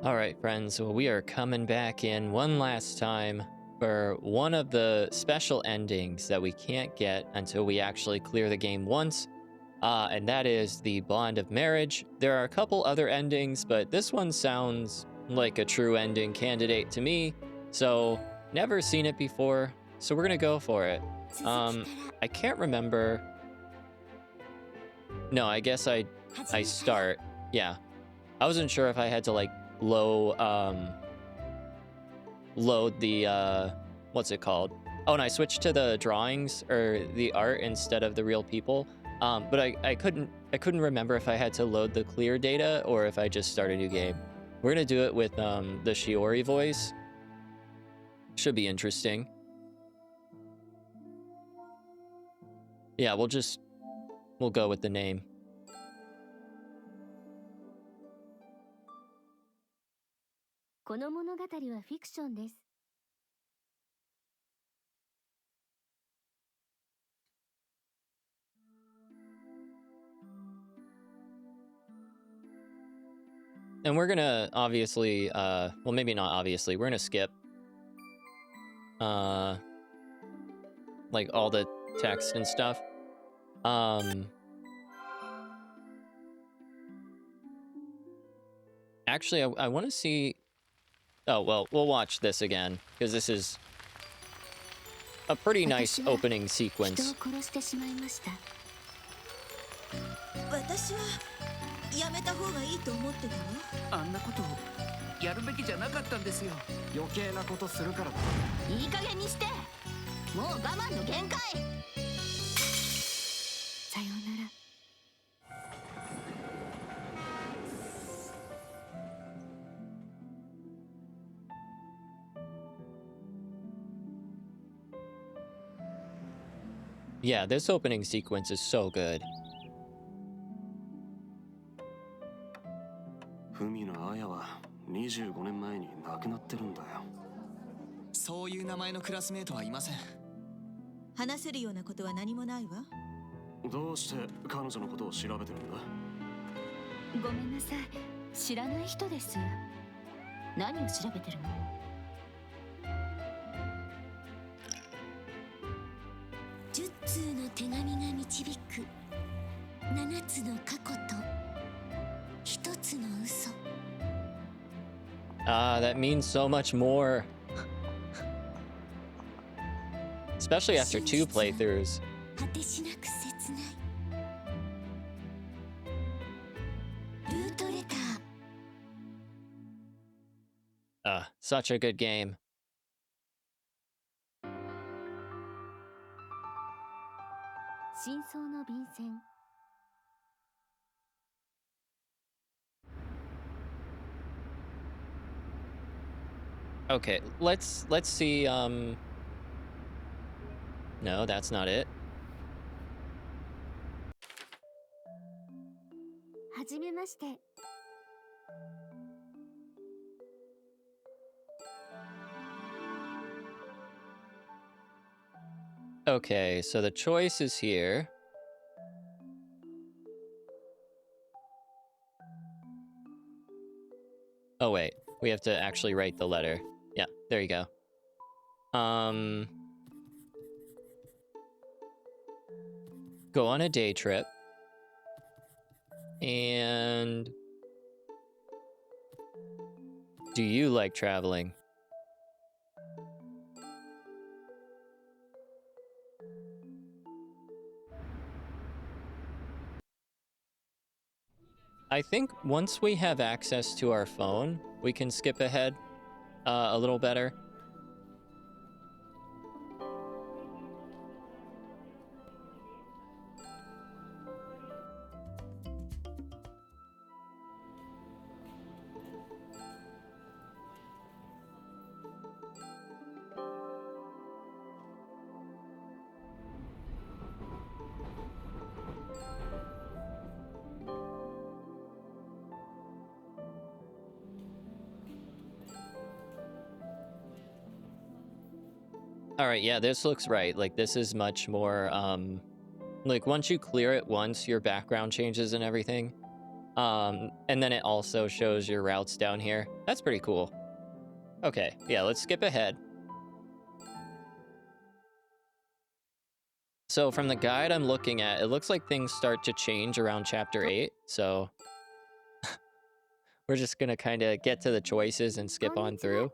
Alright, friends, well, we are coming back in one last time for one of the special endings that we can't get until we actually clear the game once, and that is the Bond of Marriage. There are a couple other endings, but this one sounds like a true ending candidate to me, so never seen it before, so we're gonna go for it. I can't remember. No, I guess I start. Yeah. I wasn't sure if I had to like load the what's it called? Oh, and I switched to the drawings or the art instead of the real people. But I couldn't remember if I had to load the clear data or if I just start a new game. We're gonna do it with the Shiori voice. Should be interesting. Yeah, we'll go with the name. And we're gonna obviously, well, maybe not obviously, we're gonna skip, like all the text and stuff. Actually, I want to see. Oh, well, we'll watch this again because this is a pretty nice opening sequence. 私はやめた方がいいと思ってたわ。あんなことやるべきじゃなかったんですよ。余計なことするからだ。いい加減にして。もう我慢の限界。さようなら。Yeah, this opening sequence is so good. 文野綾は25年前に亡くなってるんだよ。そういう名前のクラスメートはいません。話せるようなことは何もないわ。どうして彼女のことを調べてるんだ？ごめんなさい。知らない人です。何を調べてるの？10通の手紙が導く7つの過去と1つの嘘。That means so much more. Especially after 2 playthroughs. 果てしなく切ない。ルートレター。Such a good game. 真相の便箋。Okay, let's see. No, that's not it. はじめまして。Okay, so the choice is here. Oh wait, we have to actually write the letter. Yeah, there you go. Go on a day trip. And do you like traveling? I think once we have access to our phone, we can skip ahead a little better. All right, yeah, this looks right. Like, this is much more, like, once you clear it once, your background changes and everything. And then it also shows your routes down here. That's pretty cool. Okay, yeah, let's skip ahead. So from the guide I'm looking at, it looks like things start to change around chapter 8. So we're just gonna kind of get to the choices and skip on through.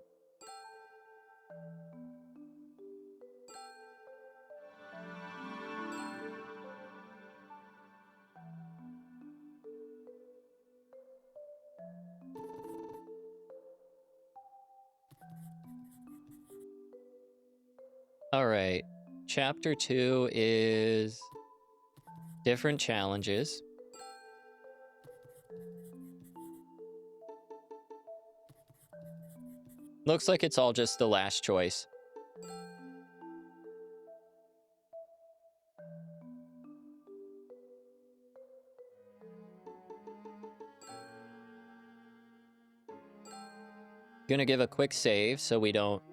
All right. Chapter 2 is different challenges. Looks like it's all just the last choice. Gonna give a quick save so we don't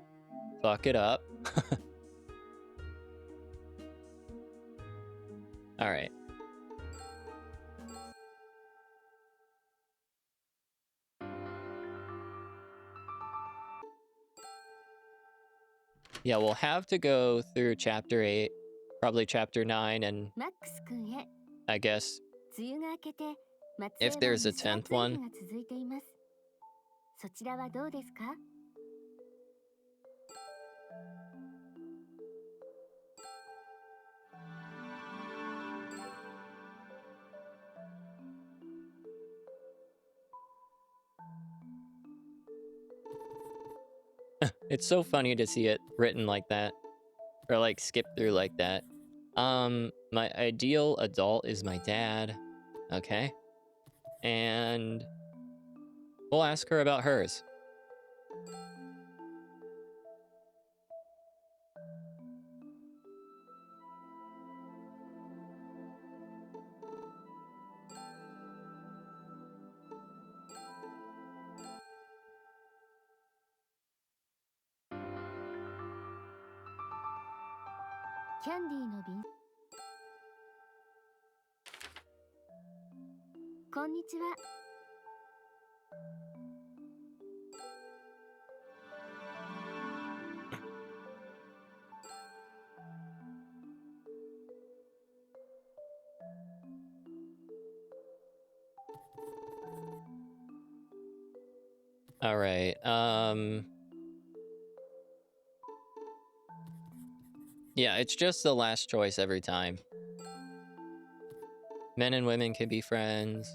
fuck it up. All right. Yeah, we'll have to go through chapter 8, probably chapter 9, and マックス君へ I guess 梅雨が明けて松 if 江は there's a 蒸し暑い 10th 日 one. が続いています。そちらはどうですか？ It's so funny to see it written like that, or like skip through like that. My ideal adult is my dad. Okay. And we'll ask her about hers.キャンディーの瓶。こんにちは。All right. Yeah, it's just the last choice every time. Men and women can be friends.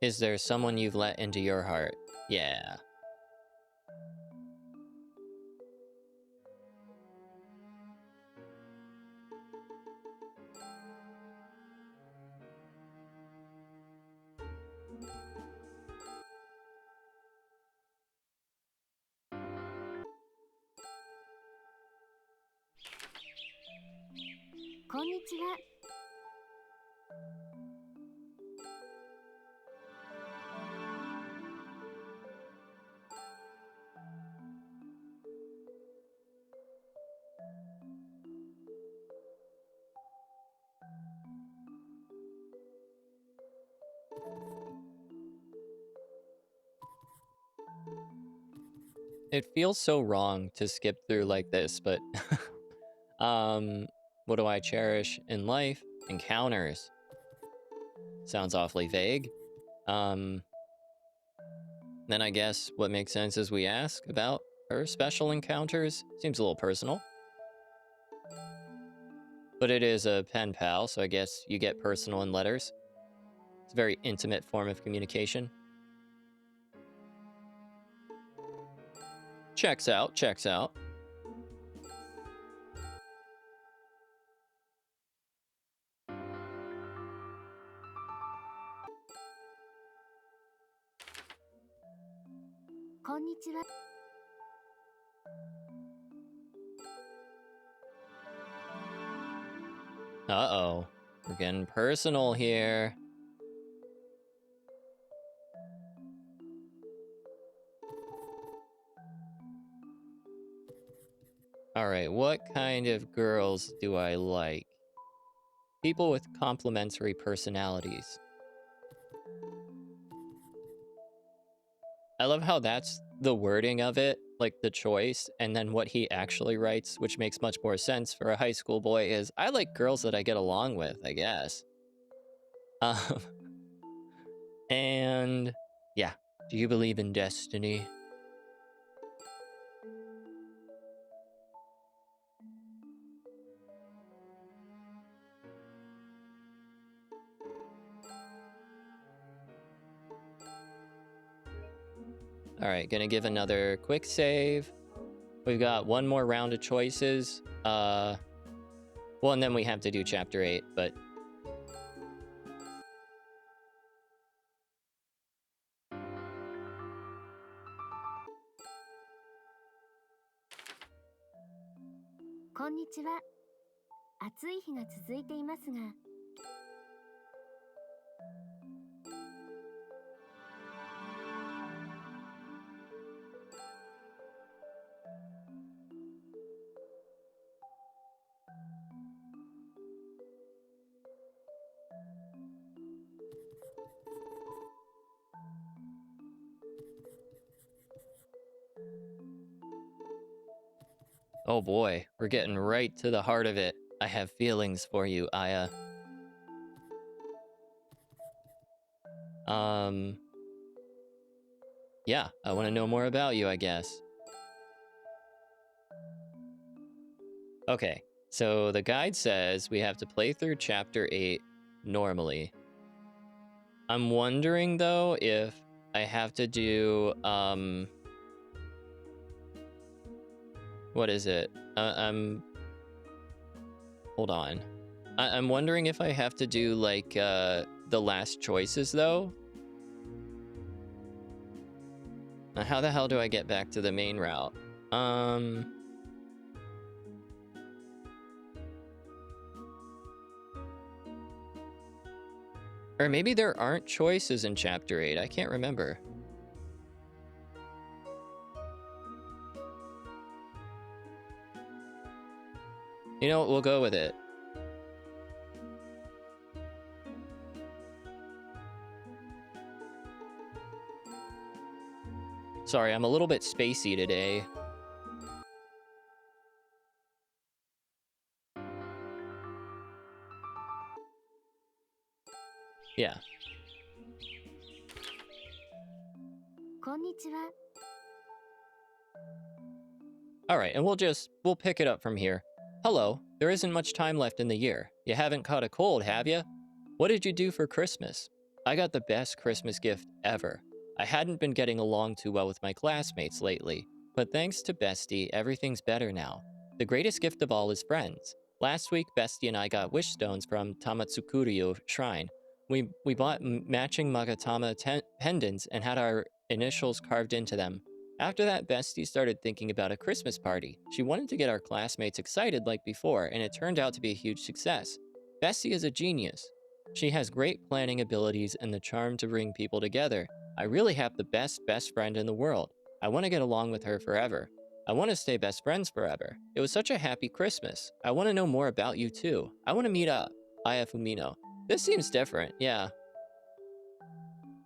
Is there someone you've let into your heart? Yeah.こんにちは。It feels so wrong to skip through like this, but what do I cherish in life? Encounters. Sounds awfully vague. Then I guess what makes sense is we ask about her special encounters. Seems a little personal. But it is a pen pal, so I guess you get personal in letters. It's a very intimate form of communication. Checks out, checks out.こんにちは。Uh-oh. We're getting personal here. Alright, what kind of girls do I like? People with complementary personalities. I love how that's the wording of it, like the choice, and then what he actually writes, which makes much more sense for a high school boy, is I like girls that I get along with, I guess. Um, and yeah, do you believe in destiny? All right, gonna give another quick save. We've got one more round of choices. Well, and then we have to do chapter 8, butこんにちは。暑い日が続いていますが、oh boy, we're getting right to the heart of it. I have feelings for you, Aya. Yeah, I want to know more about you, I guess. Okay, so the guide says we have to play through chapter 8 normally. I'm wondering, though, if I have to do, what is it? Hold on. I'm wondering if I have to do, like, the last choices, though? How the hell do I get back to the main route? Or maybe there aren't choices in chapter 8. I can't remember. You know what? We'll go with it. Sorry, I'm a little bit spacey today. Yeah. こんにちは。 All right, and we'll pick it up from here. Hello, there isn't much time left in the year. You haven't caught a cold, have you? What did you do for Christmas? I got the best Christmas gift ever. I hadn't been getting along too well with my classmates lately, but thanks to Bestie, everything's better now. The greatest gift of all is friends. Last week, Bestie and I got wish stones from Tamatsukuryo Shrine. We bought matching Magatama pendants and had our initials carved into them. After that, Bestie started thinking about a Christmas party. She wanted to get our classmates excited like before, and it turned out to be a huge success. Bestie is a genius. She has great planning abilities and the charm to bring people together. I really have the best friend in the world. I want to get along with her forever. I want to stay best friends forever. It was such a happy Christmas. I want to know more about you too. I want to meet up. Aya Fumino. This seems different, yeah.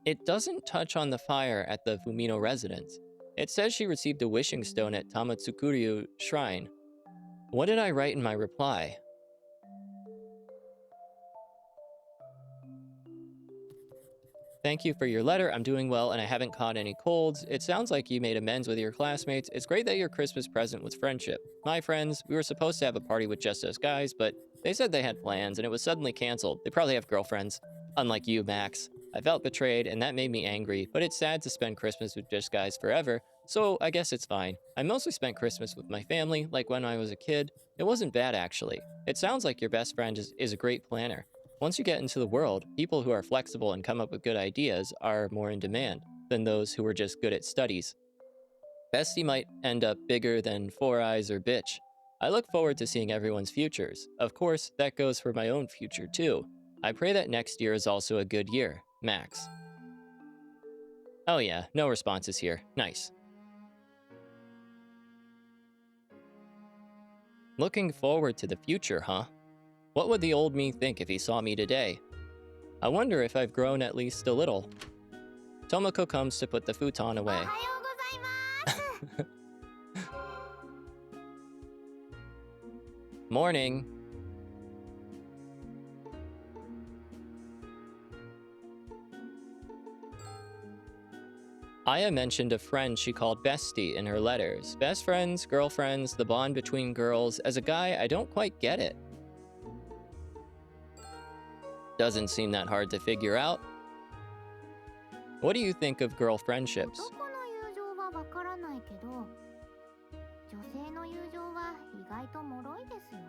It doesn't touch on the fire at the Fumino residence. It says she received a wishing stone at Tamatsukuryo Shrine. What did I write in my reply? Thank you for your letter. I'm doing well and I haven't caught any colds. It sounds like you made amends with your classmates. It's great that your Christmas present was friendship. My friends, we were supposed to have a party with just us guys, but they said they had plans and it was suddenly canceled. They probably have girlfriends. Unlike you, Max. I felt betrayed and that made me angry, but it's sad to spend Christmas with just guys forever, so I guess it's fine. I mostly spent Christmas with my family, like when I was a kid. It wasn't bad, actually. It sounds like your best friend is a great planner. Once you get into the world, people who are flexible and come up with good ideas are more in demand than those who are just good at studies. Bestie might end up bigger than Four Eyes or Bitch. I look forward to seeing everyone's futures. Of course, that goes for my own future too. I pray that next year is also a good year. Max. Oh yeah, no responses here. Nice. Looking forward to the future, huh? What would the old me think if he saw me today? I wonder if I've grown at least a little. Tomoko comes to put the futon away. Morning. Aya mentioned a friend she called Bestie in her letters. Best friends, girlfriends, the bond between girls. As a guy, I don't quite get it. Doesn't seem that hard to figure out. What do you think of girl friendships? 男の友情はわからないけど、女性の友情は意外と脆いですよ。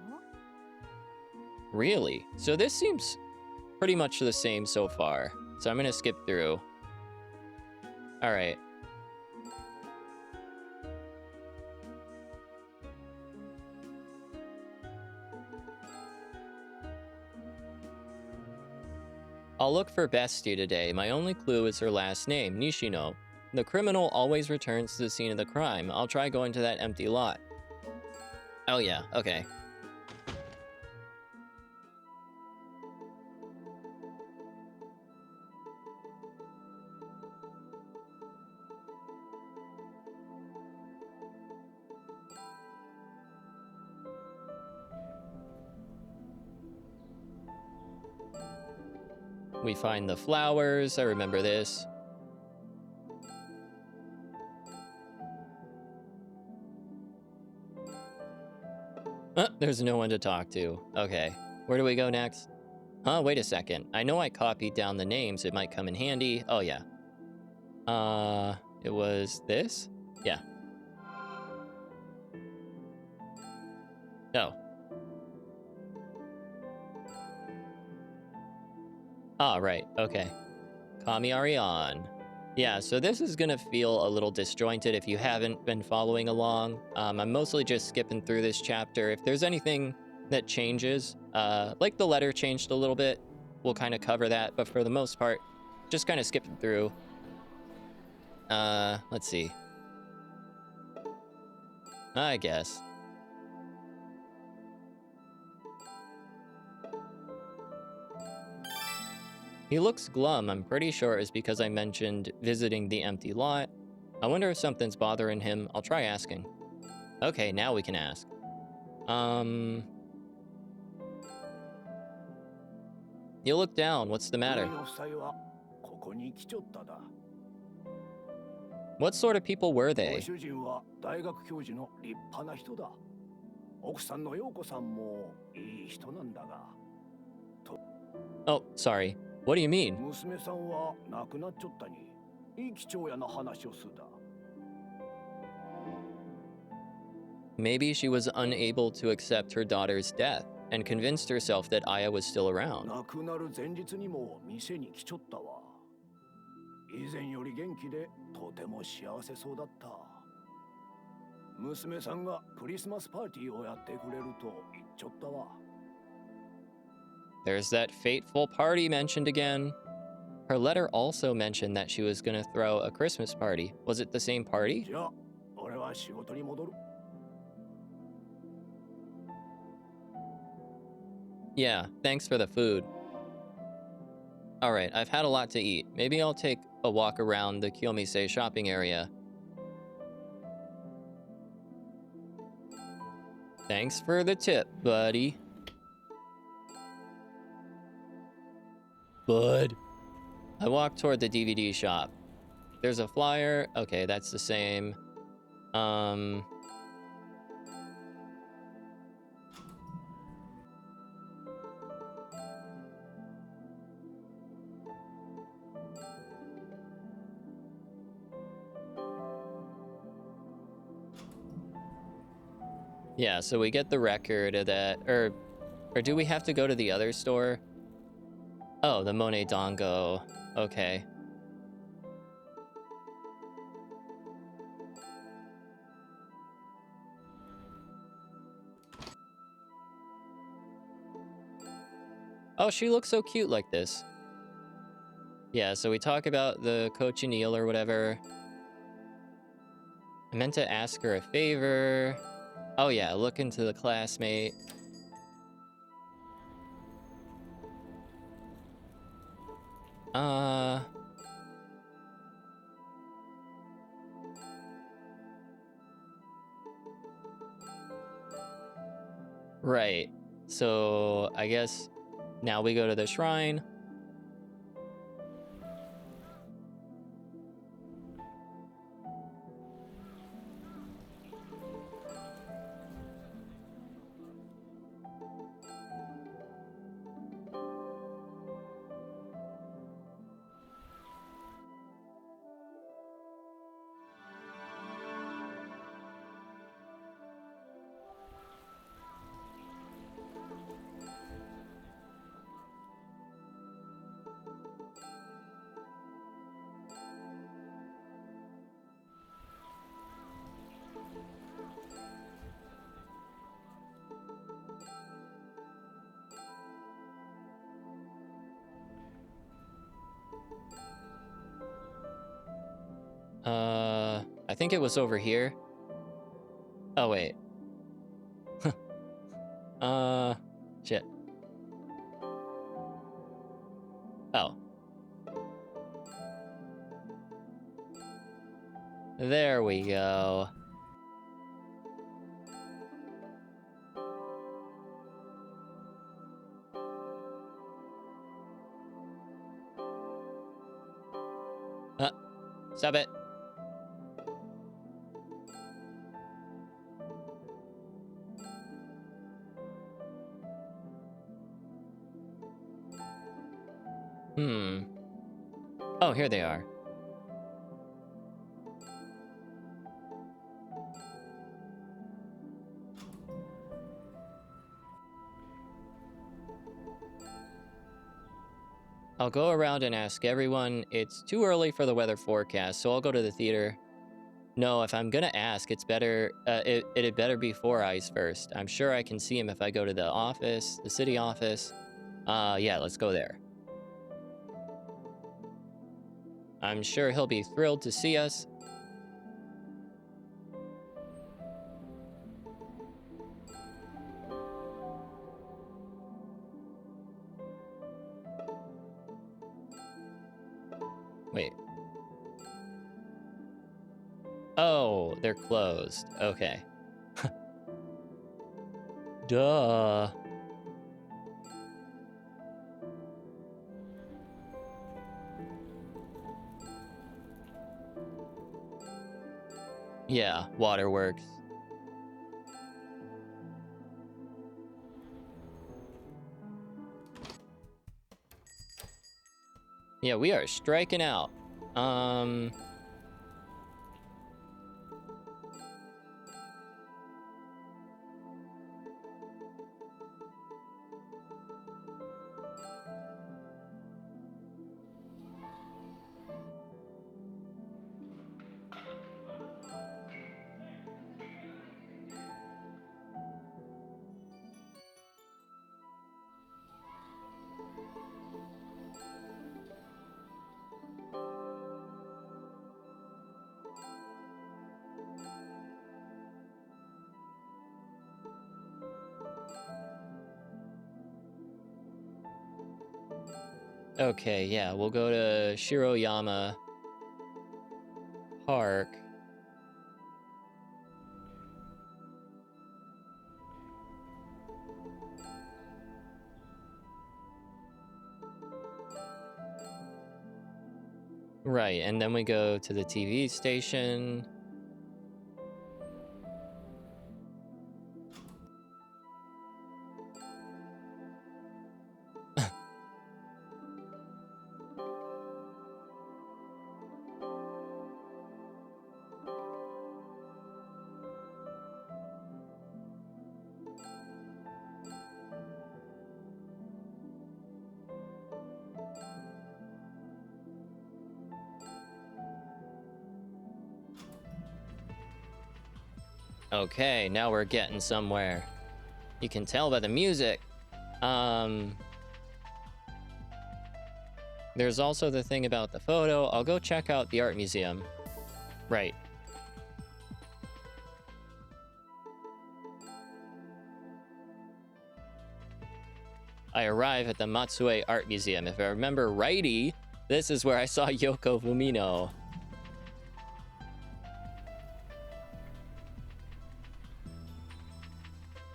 Really? So this seems pretty much the same so far. So I'm gonna skip through. Alright. I'll look for Bestie today. My only clue is her last name, Nishino. The criminal always returns to the scene of the crime. I'll try going to that empty lot. Oh yeah, okay. We find the flowers. I remember this. There's no one to talk to. Okay. Where do we go next? Huh, wait a second. I know I copied down the names. It might come in handy. Oh, yeah. It was this? Yeah. Oh. Ah, right. Okay. Kami-Arian. Yeah, so this is gonna feel a little disjointed if you haven't been following along. I'm mostly just skipping through this chapter. If there's anything that changes, like the letter changed a little bit, we'll kind of cover that. But for the most part, just kind of skipping through. Let's see. I guess. He looks glum. I'm pretty sure it's because I mentioned visiting the empty lot. I wonder if something's bothering him. I'll try asking. Okay, now we can ask. You look down. What's the matter? What sort of people were they? Oh, sorry. What do you mean? Maybe she was unable to accept her daughter's death and convinced herself that Aya was still around. There's that fateful party mentioned again. Her letter also mentioned that she was gonna throw a Christmas party. Was it the same party? Yeah, thanks for the food. Alright, I've had a lot to eat. Maybe I'll take a walk around the Kyomise shopping area. Thanks for the tip, buddy. Bud. I walk toward the DVD shop. There's a flyer. Okay, that's the same. Yeah, so we get the record of that, or do we have to go to the other store? Oh, the Monet Dongo. Okay. Oh, she looks so cute like this. Yeah, so we talk about the cochineal or whatever. I meant to ask her a favor. Oh yeah, look into the classmate. Uh... Right. So, I guess now we go to the shrine. I think it was over here. Oh, wait. Shit. Oh. There we go. Stop it. Oh, here they are. I'll go around and ask everyone. It's too early for the weather forecast, so I'll go to the theater. No, if I'm gonna ask, it's better. It'd better be Four Eyes first. I'm sure I can see him if I go to the office, the city office. Yeah, let's go there. I'm sure he'll be thrilled to see us. Wait. Oh, they're closed. Okay. Duh. Yeah, waterworks. Yeah, we are striking out. Okay, yeah, we'll go to Shiroyama Park. Right, and then we go to the TV station. Okay, now we're getting somewhere. You can tell by the music. There's also the thing about the photo. I'll go check out the art museum. Right. I arrive at the Matsue Art Museum. If I remember righty, This is where I saw Yoko Fumino.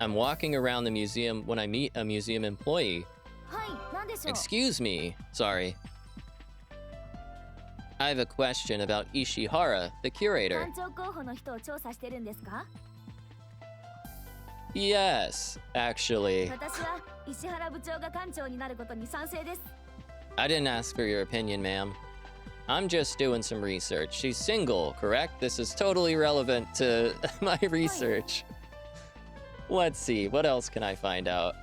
I'm walking around the museum when I meet a museum employee. はい、何でしょう。 Excuse me, sorry. I have a question about Ishihara, the curator. 館長候補の人を調査してるんですか？ Yes, actually. 私は石原部長が館長になることに賛成です。 I didn't ask for your opinion, ma'am. I'm just doing some research. She's single, correct? This is totally relevant to my research. Let's see, what else can I find out?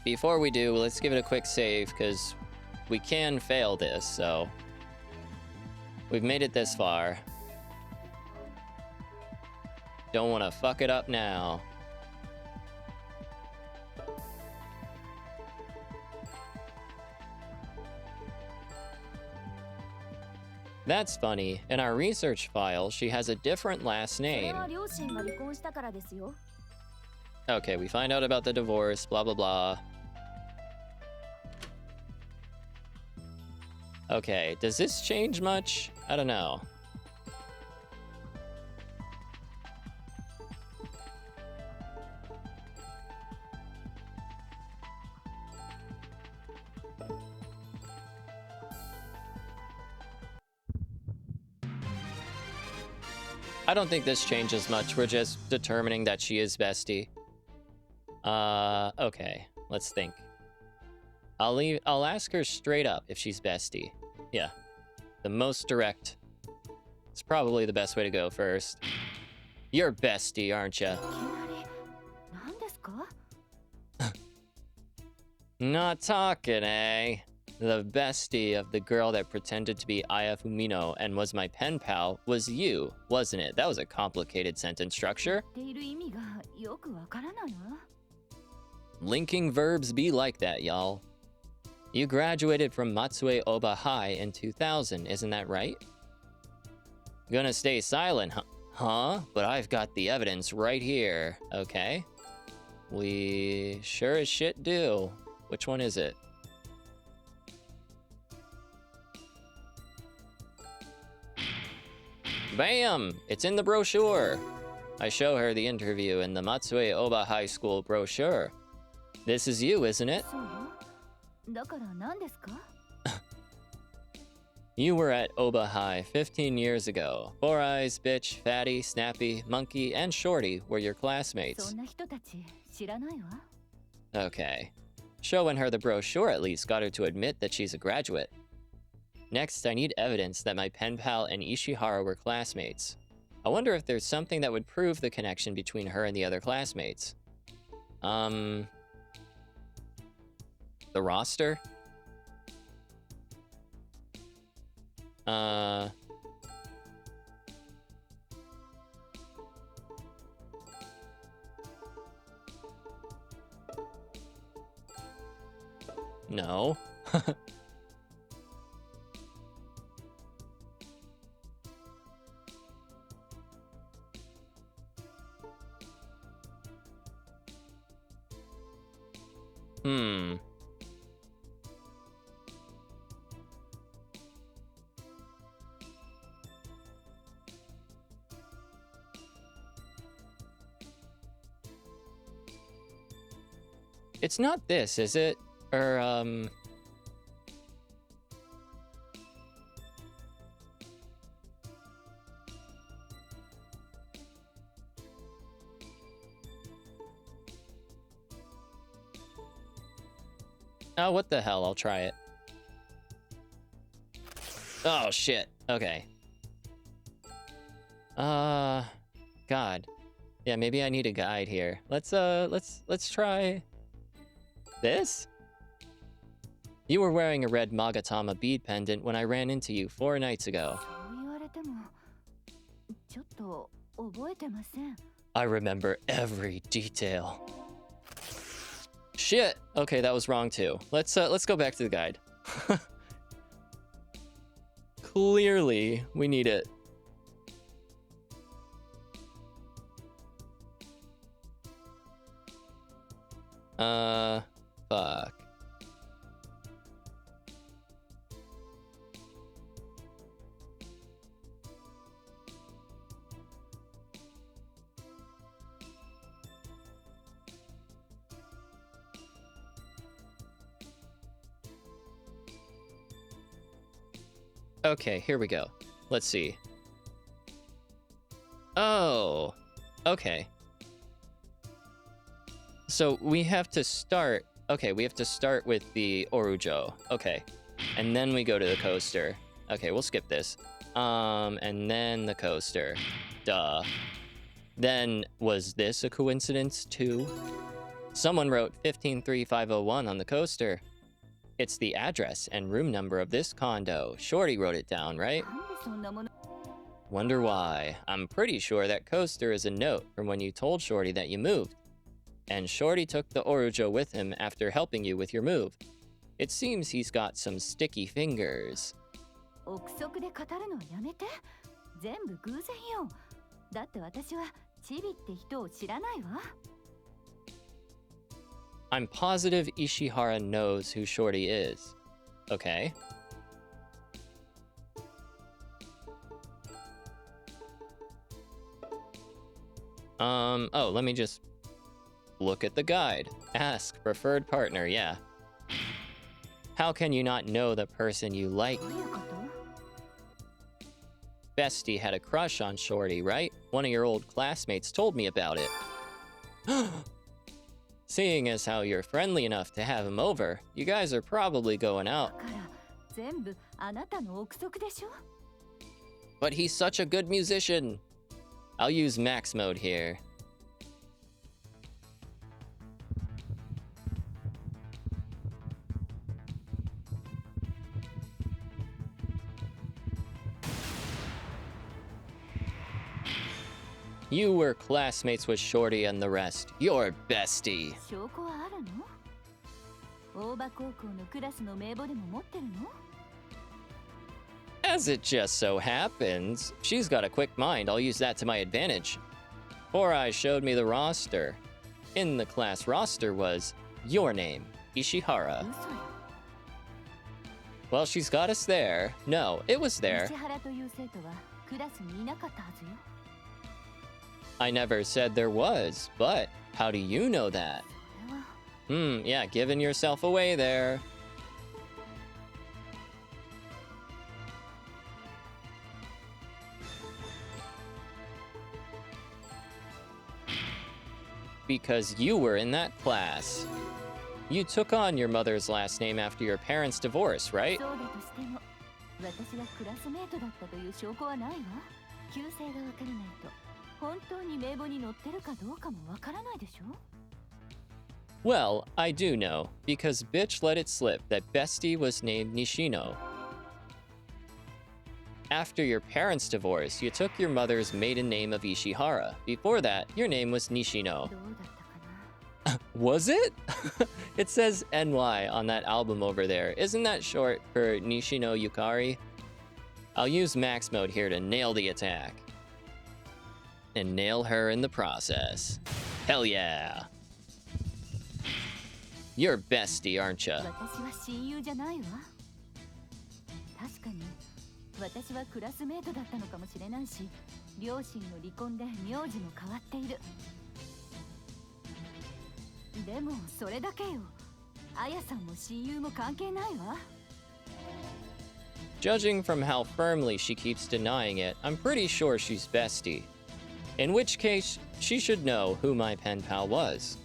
Before we do, let's give it a quick save, because we can fail this, so... We've made it this far. Don't want to fuck it up now. That's funny. In our research file, she has a different last それ name. は両親が離婚したからですよ。 Okay, we find out about the divorce, blah blah blah. Okay, does this change much? I don't know. I don't think this changes much. We're just determining that she is bestie. Okay. Let's think. I'll ask her straight up if she's bestie. Yeah. The most direct. It's probably the best way to go first. You're bestie, aren't ya? いきなり何ですか？ Not talking, eh? The bestie of the girl that pretended to be Aya Fumino and was my pen pal was you, wasn't it? That was a complicated sentence structure. 言っている意味がよくわからないわ。 Linking verbs be like that, y'all. You graduated from Matsue Oba High in 2000, isn't that right? Gonna stay silent, huh? Huh? But I've got the evidence right here. Okay. We sure as shit do. Which one is it? Bam! It's in the brochure. I show her the interview in the Matsue Oba High School brochure. This is you, isn't it? そう？だから何ですか？ You were at Oba High 15 years ago. Four Eyes, Bitch, Fatty, Snappy, Monkey, and Shorty were your そ classmates. んな人たち知らないわ。 Okay. Showing her the brochure at least got her to admit that she's a graduate. Next, I need evidence that my pen pal and Ishihara were classmates. I wonder if there's something that would prove the connection between her and the other classmates. The roster? No. Hmm. It's not this, is it? Or, Oh, what the hell? I'll try it. Oh, shit. Okay. God. Yeah, maybe I need a guide here. Let's try this? You were wearing a red Magatama bead pendant when I ran into you 4 nights ago. そう言われてもちょっと覚えてません。 I remember every detail. Shit. Okay, that was wrong too. Let's go back to the guide. Clearly, we need it. Fuck. Okay, here we go. Let's see. Oh, okay. So we have to start. Okay, we have to start with the Orujo. Okay, and then we go to the coaster. Okay, we'll skip this. And then the coaster. Duh. Then, was this a coincidence too? Someone wrote 153501 on the coaster. It's the address and room number of this condo. Shorty wrote it down, right? Wonder why. I'm pretty sure that coaster is a note from when you told Shorty that you moved. And Shorty took the Orujo with him after helping you with your move. It seems he's got some sticky fingers. 憶測で語るのはやめて。全部偶然よ。だって私はチビって人を知らないわ。I'm positive Ishihara knows who Shorty is. Okay. Oh, let me just look at the guide. Ask preferred partner, yeah. How can you not know the person you like? どういうこと？ Bestie had a crush on Shorty, right? One of your old classmates told me about it. Seeing as how you're friendly enough to have him over, you guys are probably going out. だから全部あなたの憶測でしょ？ But he's such a good musician. I'll use max mode here. You were classmates with Shorty and the rest. You're bestie. 証拠はあるの？大場高校のクラスの名簿でも持ってるの？ As it just so happens, she's got a quick mind. I'll use that to my advantage. Four Eyes showed me the roster. In the class roster was your name, Ishihara. 嘘よ。 Well, she's got us there. No, it was there. 石原という生徒はクラスにいなかったはずよ。 I never said there was, but how do you know that? それは Yeah, giving yourself away there. Because you were in that class. You took on your mother's last name after your parents' divorce, right? そうだとしても、私がクラスメートだったという証拠はないわ。旧姓がわからないと、本当に名簿に載ってるかどうかもわからないでしょ？ Well, I do know, because bitch let it slip that Bestie was named Nishino. After your parents' divorce, you took your mother's maiden name of Ishihara. Before that, your name was Nishino. どうだったかな？ Was it? It says NY on that album over there. Isn't that short for Nishino Yukari? I'll use max mode here to nail the attack. And nail her in the process. Hell yeah. You're bestie, aren't ya? 私は親友じゃないわ。確かに私はクラスメートだったのかもしれないし、両親の離婚で名字も変わっている。でもそれだけよ。あやさんも親友も関係ないわ。 Judging from how firmly she keeps denying it, I'm pretty sure she's bestie. In which case, she should know who my pen pal was.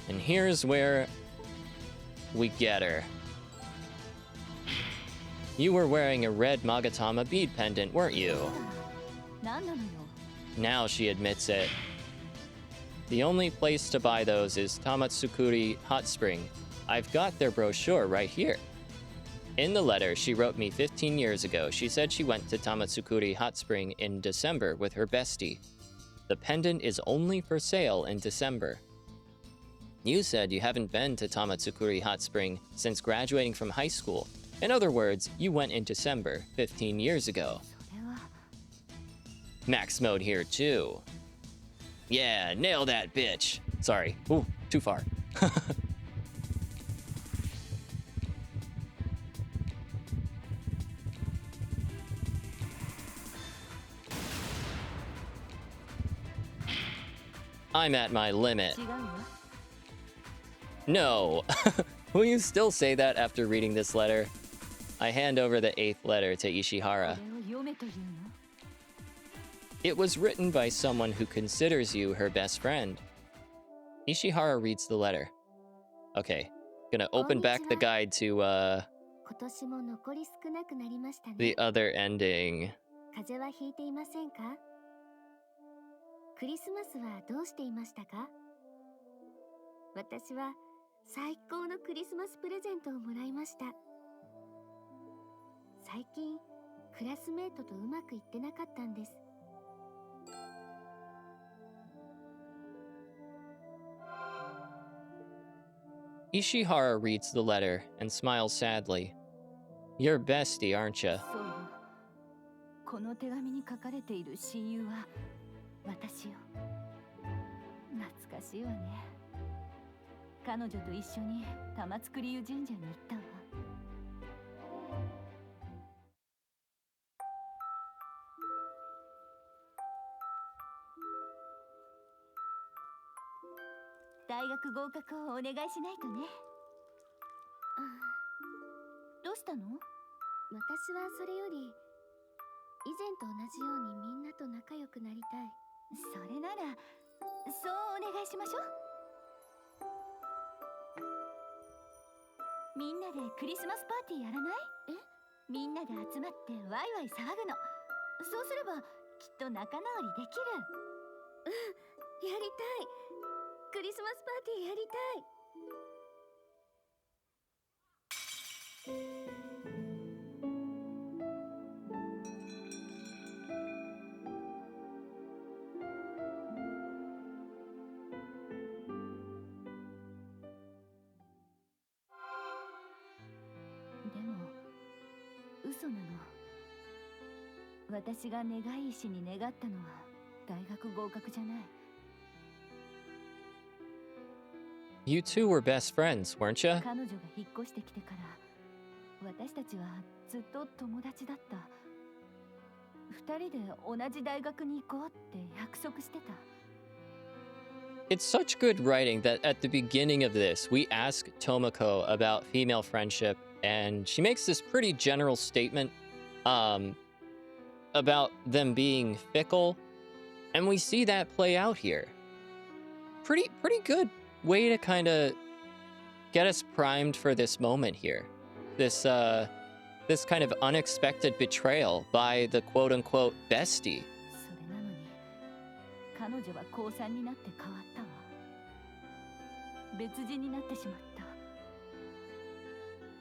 And here's where we get her. You were wearing a red Magatama bead pendant, weren't you? 何なのよ。 Now she admits it. The only place to buy those is Tamatsukuri Hot Spring. I've got their brochure right here. In the letter she wrote me 15 years ago, she said she went to Tamatsukuri Hot Spring in December with her bestie. The pendant is only for sale in December. You said you haven't been to Tamatsukuri Hot Spring since graduating from high school. In other words, you went in December 15 years ago. それは Max mode here too. Yeah, nail that bitch. Sorry. Ooh, too far. I'm at my limit. 違うわ。 No. Will you still say that after reading this letter? I hand over the 8th letter to こ Ishihara. れを読めというの？ It was written by someone who considers you her best friend. Ishihara reads the letter. Okay, gonna open back the guide to 今年も残り少なくなりましたね。 the other ending. 風邪はひいていませんか？クリスマスはどうしていましたか？私は最高のクリスマスプレゼントをもらいました。最近クラスメートとうまくいってなかったんです。 Ishihara reads the letter and smiles sadly. You're bestie, aren't ya? そうよ。この手紙に書かれている親友は私よ。懐かしいわね。彼女と一緒に玉造湯神社に行ったわ。大学合格をお願いしないとね。どうしたの？私はそれより以前と同じようにみんなと仲良くなりたい。それならそうお願いしましょう。みんなでクリスマスパーティーやらない？みんなで集まってワイワイ騒ぐの。そうすればきっと仲直りできる。やりたい。クリスマスパーティーやりたい。 でも嘘なの。私が願い石に願ったのは大学合格じゃない。 You two were best friends, weren't ya? 彼女が引っ越してきてから私たちはずっと友達だった。二人で同じ大学に行こうって約束してた。 It's such good writing that at the beginning of this, we ask Tomoko about female friendship, and she makes this pretty general statement about them being fickle, and we see that play out here. Pretty good way to kind of get us primed for this moment here. This kind of unexpected betrayal by the quote-unquote bestie. それなのに彼女は高3になって変わったわ。別人になってしまった。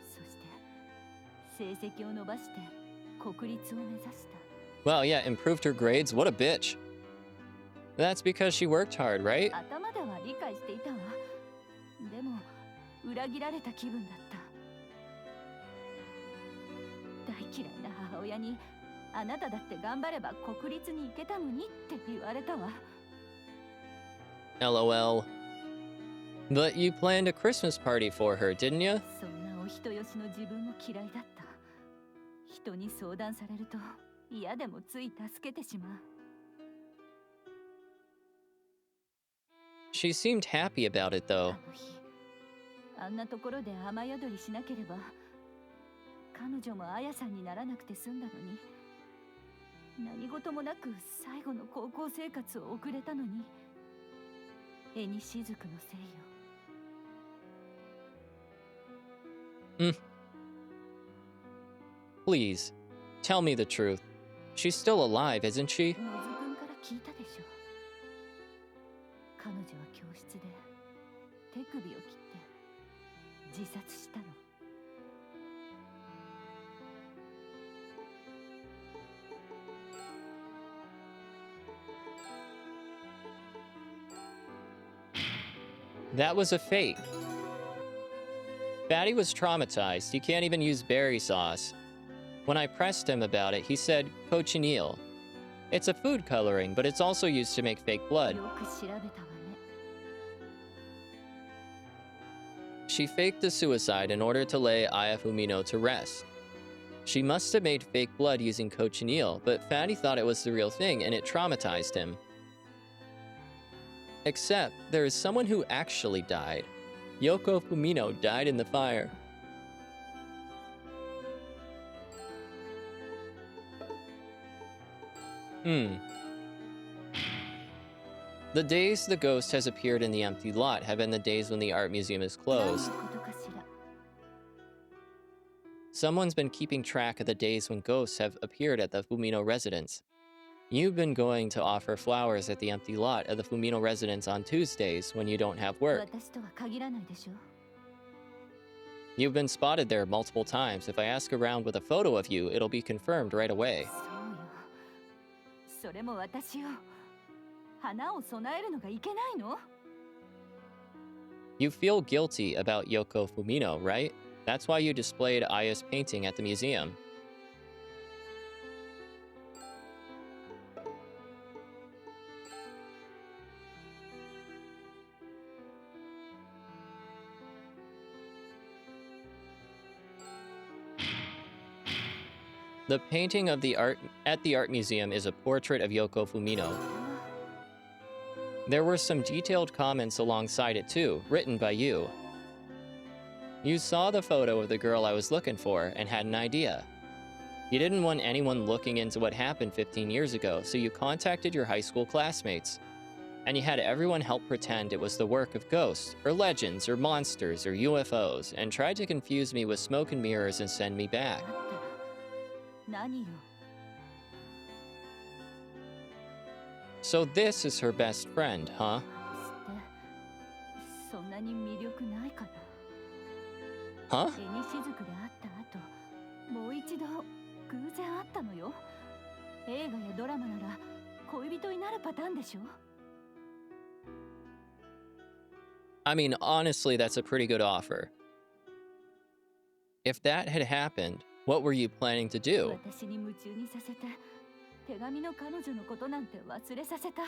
そして成績を伸ばして国立を目指した。 Well, yeah, improved her grades. What a bitch. That's because she worked hard, right? 頭では理解していたわ。でも裏切られた気分だった。大嫌いな母親にあなただって頑張れば国立に行けたのにって言われたわ。 LOL. But you planned a Christmas party for her, didn't you? そんなお人よしの自分も嫌いだった。人に相談されると嫌でもつい助けてしまう。 She seemed happy about it, あ though. の日あんなところで雨宿りしなければ彼女もあやさんにならなくて済んだのに、何事もなく最後の高校生活を送れたのに、絵にしずくのせいよ。 Please, tell me the truth. She's still alive, isn't she? のずくんから聞いたでしょ。彼女は教室で手首を切って自殺したの。 That was a fake. Fatty was traumatized. He can't even use berry sauce. When I pressed him about it, he said cochineal. It's a food coloring, but it's also used to make fake blood. よく調べたわね。 She faked the suicide in order to lay Ayafumino to rest. She must have made fake blood using cochineal, but Fatty thought it was the real thing and it traumatized him. Except, there is someone who actually died. Yoko Fumino died in the fire. Hmm. The days the ghost has appeared in the empty lot have been the days when the art museum is 何 closed. のことかしら。 Someone's been keeping track of the days when ghosts have appeared at the Fumino residence. You've been going to offer flowers at the empty lot of the Fumino residence on Tuesdays when you don't have work. 私とは限らないでしょ。 You've been spotted there multiple times. If I ask around with a photo of you, it'll be confirmed right away. そうよ。それも私よ。花を供えるのがいけないの？ You feel guilty about Yoko Fumino, right? That's why you displayed Aya's painting at the museum. The painting of the art at the art museum is a portrait of Yoko Fumino. There were some detailed comments alongside it too, written by you. You saw the photo of the girl I was looking for and had an idea. You didn't want anyone looking into what happened 15 years ago, so you contacted your high school classmates. And you had everyone help pretend it was the work of ghosts, or legends, or monsters, or UFOs, and tried to confuse me with smoke and mirrors and send me back. だったら何よ。 So this is her best friend, huh? 私ってそんなに魅力ないかな。 Huh? 絵にしずくで会った後、もう一度偶然会ったのよ。映画やドラマなら恋人になるパターンでしょ。 I mean, honestly, that's a pretty good offer. If that had happened, what were you planning to do? 私に夢中にさせて、手紙の彼女のことなんて忘れさせた。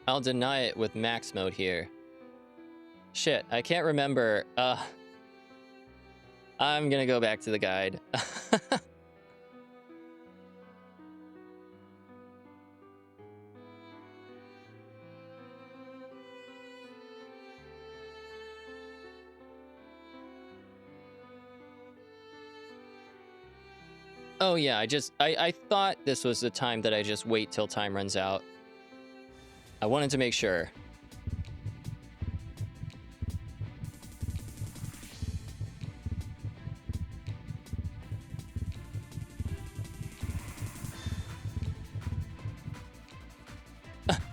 I'll deny it with max mode here. Shit, I can't remember. I'm gonna go back to the guide. Oh yeah, I thought this was the time that I just wait till time runs out. I wanted to make sure.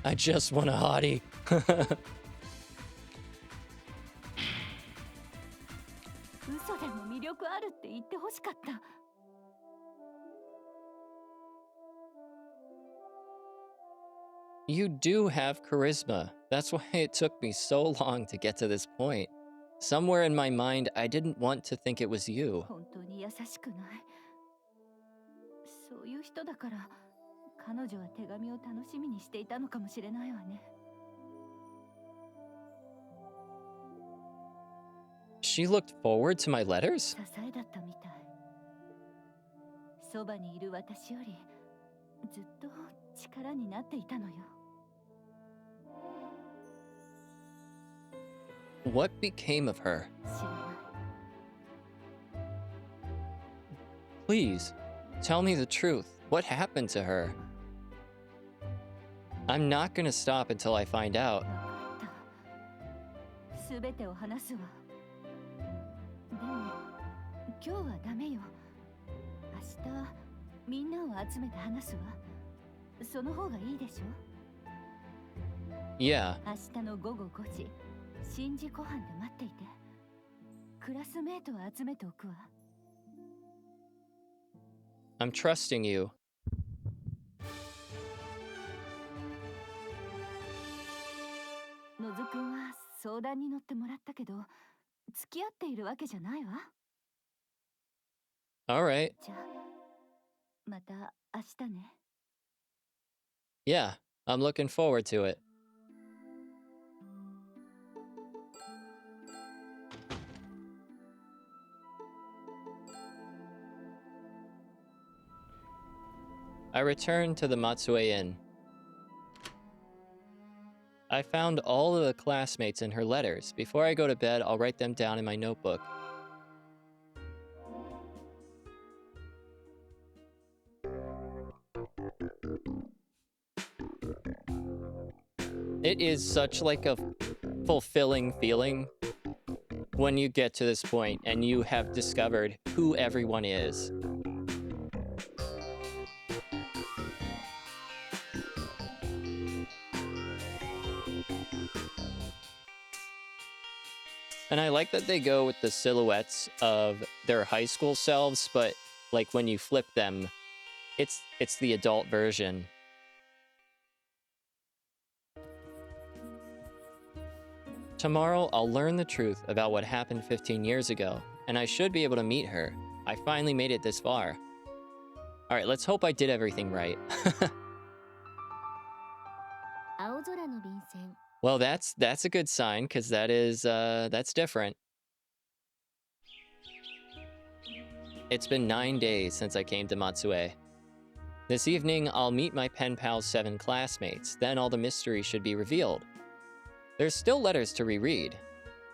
I just want a hottie. 嘘でも魅力あるって言ってほしかった。 You do have charisma. That's why it took me so long to get to this point. Somewhere in my mind, I didn't want to think it was you. 本当に優しくない。そういう人だから、彼女は手紙を楽しみにしていたのかもしれないわね。 She looked forward to my letters? 支えだったみたい。そばにいる私よりずっと力になっていたのよ。 What became of her? 知らない。 Please, tell me the truth. What happened to her? I'm not gonna stop until I find out. わかった。すべてを話すわ。でも、今日はダメよ。明日、みんなを集めて話すわ。その方がいいでしょ。 Yeah, 明日の午後5時、新次湖畔で待っていて。クラスメートを集めておくわ。 I'm trusting you. のずくんは相談に乗ってもらったけど、付き合っているわけじゃないわ。 Alright. じゃあ、また明日ね。 Yeah, I'm looking forward to it. I returned to the Matsue Inn. I found all of the classmates in her letters. Before I go to bed, I'll write them down in my notebook. It is such like a fulfilling feeling when you get to this point and you have discovered who everyone is. And I like that they go with the silhouettes of their high school selves, but like when you flip them, it's the adult version. Tomorrow, I'll learn the truth about what happened 15 years ago, and I should be able to meet her. I finally made it this far. All right, let's hope I did everything right. 青空の便箋 Well, that's a good sign, because that's different. It's been 9 days since I came to Matsue. This evening, I'll meet my pen pal's 7 classmates, then all the mystery should be revealed. There's still letters to reread.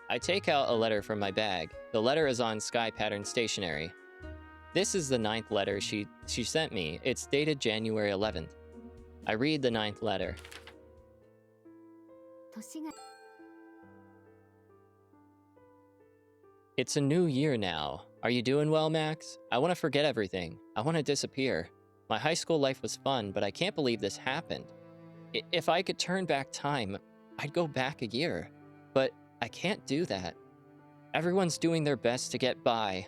I take out a letter from my bag. The letter is on sky pattern stationery. This is the 9th letter she sent me. It's dated January 11th. I read the 9th letter. 年が It's a new year now. Are you doing well, Max? I want to forget everything. I want to disappear. My high school life was fun, but I can't believe this happened. If I could turn back time, I'd go back a year. But I can't do that. Everyone's doing their best to get by.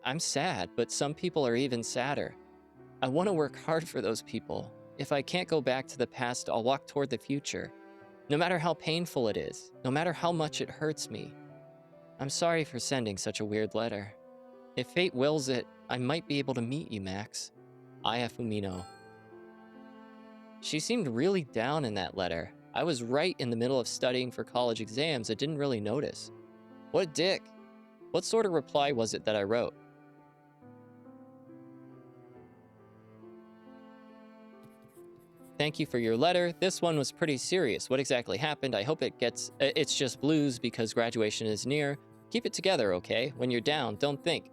I'm sad, but some people are even sadder. I want to work hard for those people. If I can't go back to the past, I'll walk toward the future. No matter how painful it is, no matter how much it hurts me. I'm sorry for sending such a weird letter. If fate wills it, I might be able to meet you, Max. Aya Fumino. She seemed really down in that letter. I was right in the middle of studying for college exams and didn't really notice. What a dick. What sort of reply was it that I wrote? Thank you for your letter. This one was pretty serious. What exactly happened? I hope it's just blues because graduation is near. Keep it together, okay? When you're down, don't think.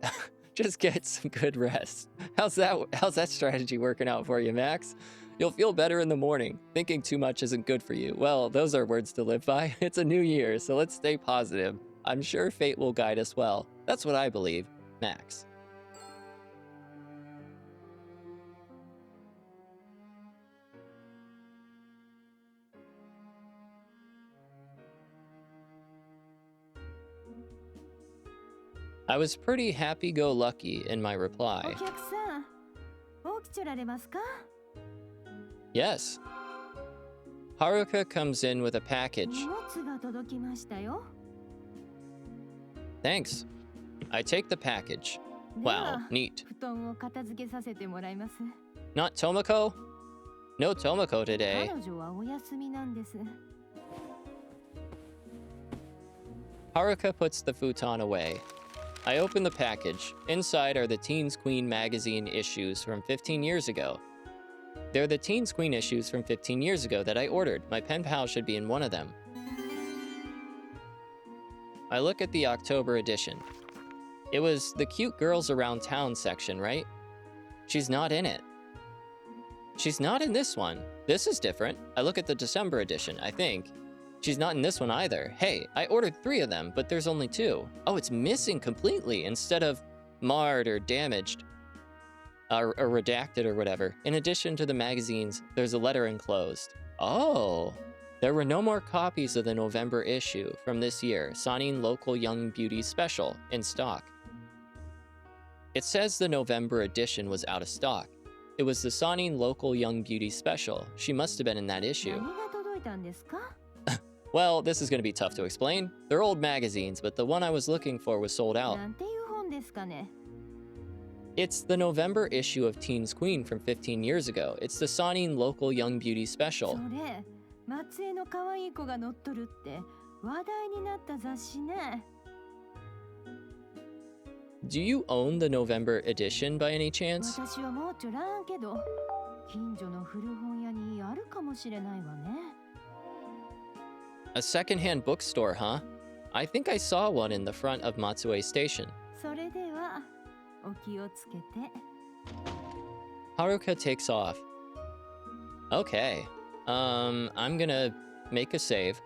Just get some good rest. How's that strategy working out for you, Max? You'll feel better in the morning. Thinking too much isn't good for you. Well, those are words to live by. It's a new year, so let's stay positive. I'm sure fate will guide us well. That's what I believe. Max. I was pretty happy-go-lucky in my お reply. 客さん起きちょられますか Yes. Haruka comes in with a package. 荷物が届きましたよ Thanks. I take the package. で Wow, は neat. 布団を片付けさせてもらいます Not Tomoko? No Tomoko 彼 today. 女はお休みなんです Haruka puts the futon away. I open the package. Inside are the Teens Queen magazine issues from 15 years ago. They're the Teens Queen issues from 15 years ago that I ordered. My pen pal should be in one of them. I look at the October edition. It was the cute girls around town section, right? She's not in it. She's not in this one. This is different. I look at the December edition, I think. She's not in this one either. Hey, I ordered 3 of them, but there's only 2. Oh, it's missing completely instead of marred or damaged. Or redacted or whatever. In addition to the magazines, there's a letter enclosed. Oh! There were no more copies of the November issue from this year, Sanin Local Young Beauty Special, in stock. It says the November edition was out of stock. It was the Sanin Local Young Beauty Special. She must have been in that issue. 何が届いたんですか Well, this is going to be tough to explain. They're old magazines, but the one I was looking for was sold out. なんていう本ですかね It's the November issue of Teens Queen from 15 years ago. It's the Sanin Local Young Beauty そ Special. れ松江の可愛い子が載っとるって話題になった雑誌ね Do you own the November edition by any chance? 私はもうちょらんけど近所の古本屋にあるかもしれないわね A secondhand bookstore, huh? I think I saw one in the front of Matsue Station. それではお気をつけて Haruka takes off. Okay. I'm gonna make a save.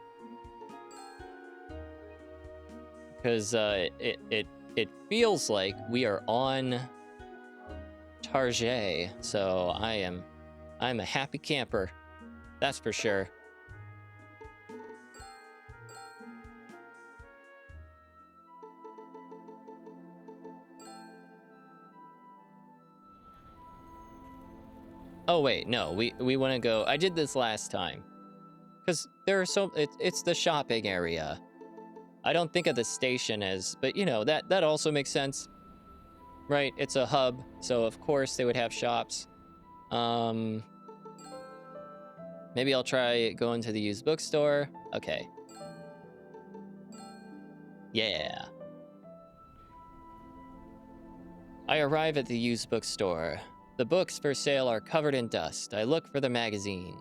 Because it feels like we are on Tarjay, so I'm a happy camper. That's for sure. Oh wait, no, we want to go. I did this last time. Cuz there are it's the shopping area. I don't think of the station as, but you know, that also makes sense. Right? It's a hub, so of course they would have shops. Maybe I'll try going to the used bookstore. Okay. Yeah. I arrive at the used bookstore. The books for sale are covered in dust. I look for the magazine.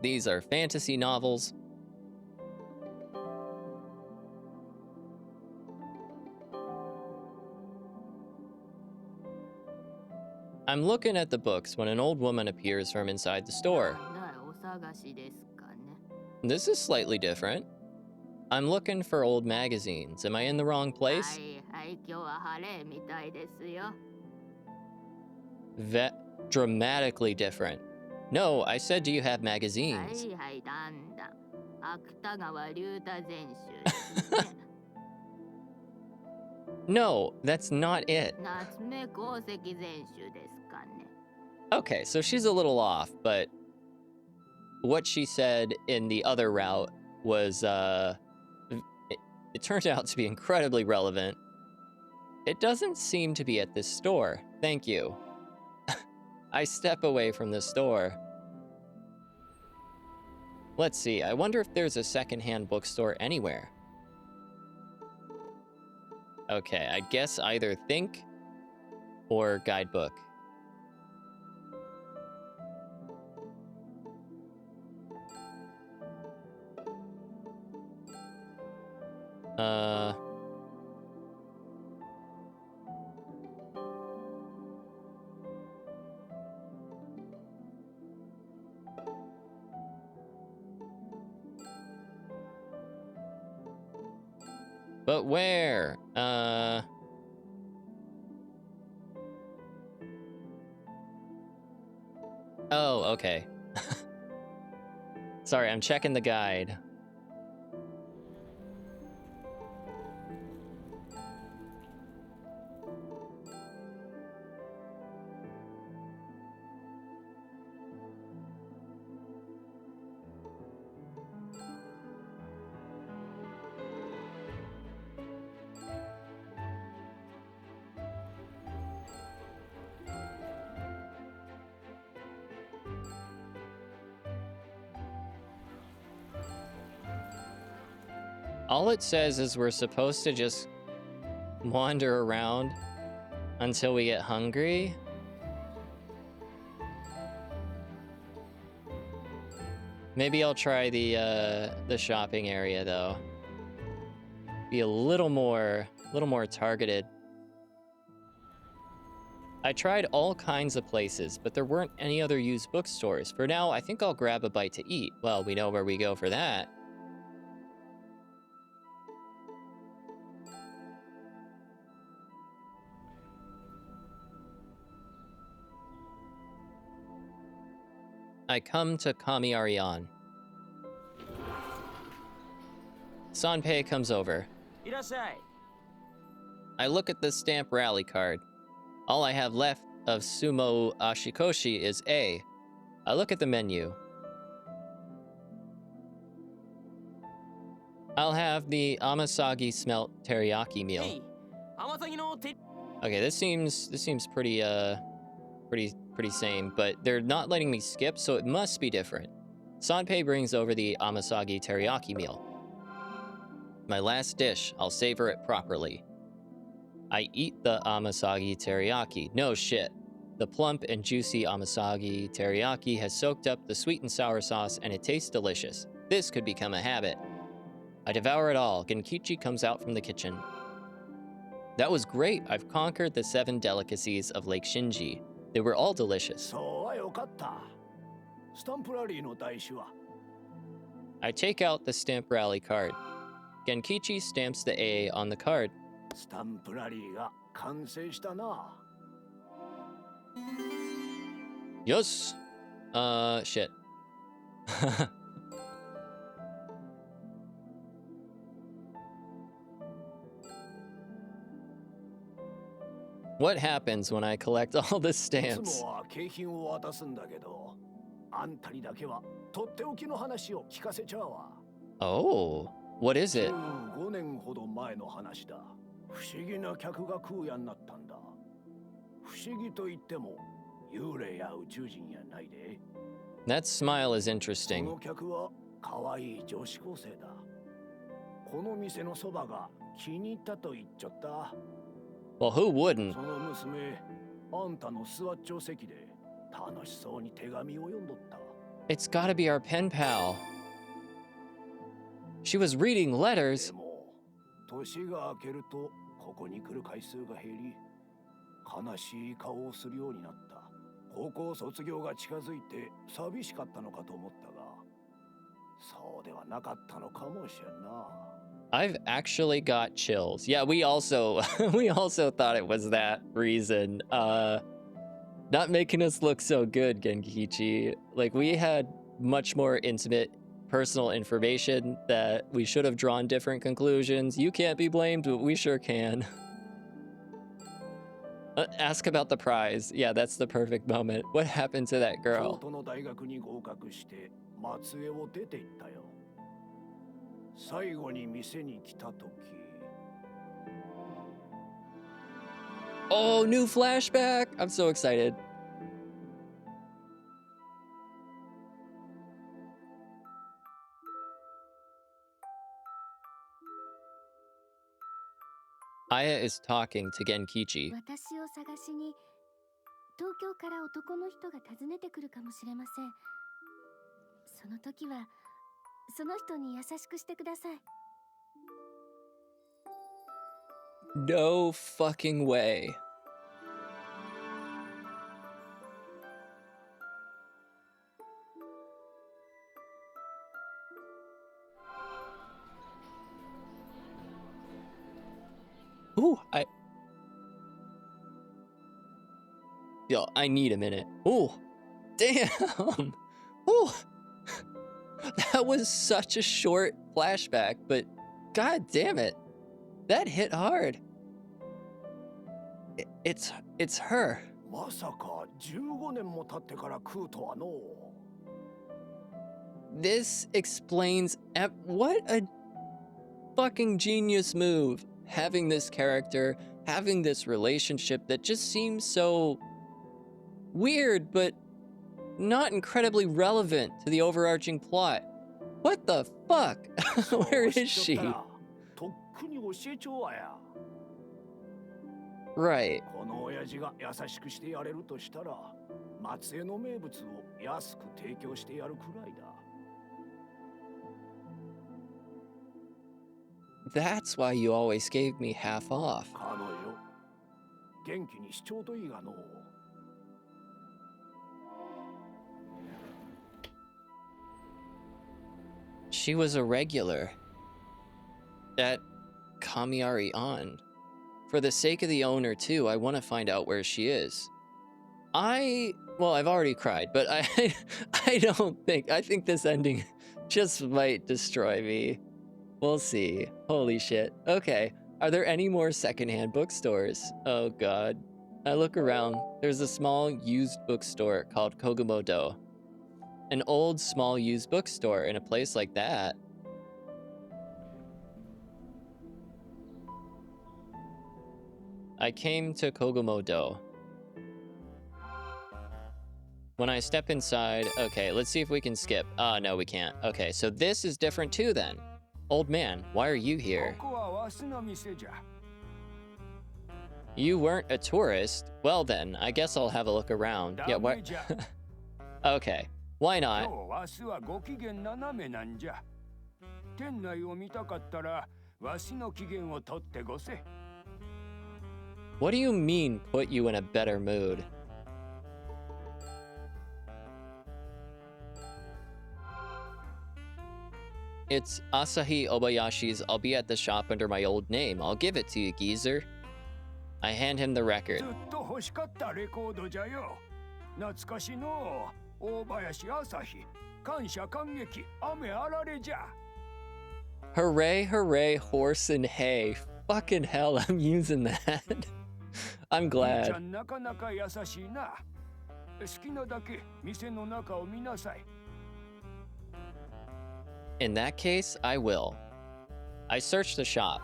These are fantasy novels. I'm looking at the books when an old woman appears from inside the store. This is slightly different. I'm looking for old magazines. Am I in the wrong place? Dramatically different. No, I said, do you have magazines? No, that's not it. Okay, so she's a little off, but what she said in the other route was, it turned out to be incredibly relevant. It doesn't seem to be at this store. Thank you. I step away from the store. Let's see, I wonder if there's a secondhand bookstore anywhere. Okay, I guess either Think or Guidebook. But where? Oh, okay. Sorry, I'm checking the guide. All it says is we're supposed to just wander around until we get hungry. Maybe I'll try the shopping area though. Be a little more targeted. I tried all kinds of places, but there weren't any other used bookstores. For now, I think I'll grab a bite to eat. Well, we know where we go for that. I come to Kami Ariane. Sanpei comes over. I look at the stamp rally card. All I have left of Sumo Ashikoshi is A. I look at the menu. I'll have the Amasagi smelt teriyaki meal. Okay, this seems pretty same, but they're not letting me skip, so it must be different. Sanpei brings over the Amasagi teriyaki meal. My last dish, I'll savor it properly. I eat the Amasagi teriyaki. No shit. The plump and juicy Amasagi teriyaki has soaked up the sweet and sour sauce, and it tastes delicious. This could become a habit. I devour it all. Genkichi comes out from the kitchen. That was great. I've conquered the 7 delicacies of Lake Shinji. They were all delicious. そうはよかった。スタンプラリーの台紙は I take out the stamp rally card. Genkichi stamps the A on the card. スタンプラリーが完成したな。Yes. Shit. What happens when I collect all the いつ stamps? もは景品を渡すんだけど、あんたにだけはとっておきの話を聞かせちゃうわ。 Oh, what is it? 15年ほど前の話だ。不思議な客が空也になったんだ。不思議と言っても幽霊や宇宙人やないで。 That smile is こ interesting. の客は可愛い女子高生だ。この店のそばが気に入ったと言っちゃった。 Well, who wouldn't? その娘、あんたの座っちょう席で楽しそうに手紙を読んどった。 It's gotta be our pen pal. She was reading で letters. も、年が明けるとここに来る回数が減り、悲しい顔をするようになった。高校卒業が近づいて寂しかったのかと思ったが、そうではなかったのかもしれんな。 I've actually got chills. Yeah, we also we also thought it was that reason. Not making us look so good, Genkichi. Like, we had much more intimate personal information that we should have drawn different conclusions. You can't be blamed, but we sure can. Ask about the prize. Yeah, that's the perfect moment. What happened to that 京 girl? 都の大学に合格して松江を出て行ったよ。最後に店に来た時、 Oh, new flashback! I'm so excited. Aya is talking to Genkichi. 私を探しに東京から男の人が訪ねてくるかもしれません。その時はその人に優しくしてください。 No fucking way. Ooh, Yo, I need a minute. Ooh, damn. Ooh. That was such a short flashback, but god damn it. That hit hard. It's her. まさか15年も経ってから食うとはの。 This explains what a fucking genius move. Having this character, having this relationship that just seems so weird, but not incredibly relevant to the overarching plot. What the fuck? Where is she? とっくに教えちょうわや。 Right. この親父が優しくしてやれるとしたら、松江の名物を安く提供してやるくらいだ。 That's why you always gave me half off. 彼女、元気にしちょうといいがの。 She was a regular at Kamiari On. For the sake of the owner, too, I want to find out where she is. Well, I've already cried, but I think this ending just might destroy me. We'll see. Holy shit. Okay. Are there any more secondhand bookstores? Oh god. I look around. There's a small used bookstore called Kogumo-do. An old, small used bookstore in a place like that. I came to Kogumo-do. When I step inside, okay, let's see if we can skip. No, we can't. Okay, so this is different too then. Old man, why are you here? ここはわしの店じゃ。 You weren't a tourist? Well then, I guess I'll have a look around. Yeah, what? Okay, why 今 not? 日わしはご機嫌斜めなんじゃ。店内を見たかったら、わしの機嫌を取ってごせ。What do you mean, put you in a better mood? It's Asahi Obayashi's I'll be at the shop under my old name. I'll give it to you, geezer. I hand him the record. ずっと欲しかったレコードじゃよ。懐かしの大林朝日。感謝感激雨あられじゃ。 Hooray, hooray, horse and hay. Fucking hell, I'm using that. I'm ちゃ glad. んなかなか優しいな。好きなだけ店の中を見なさい。 In that case, I will. I searched the shop.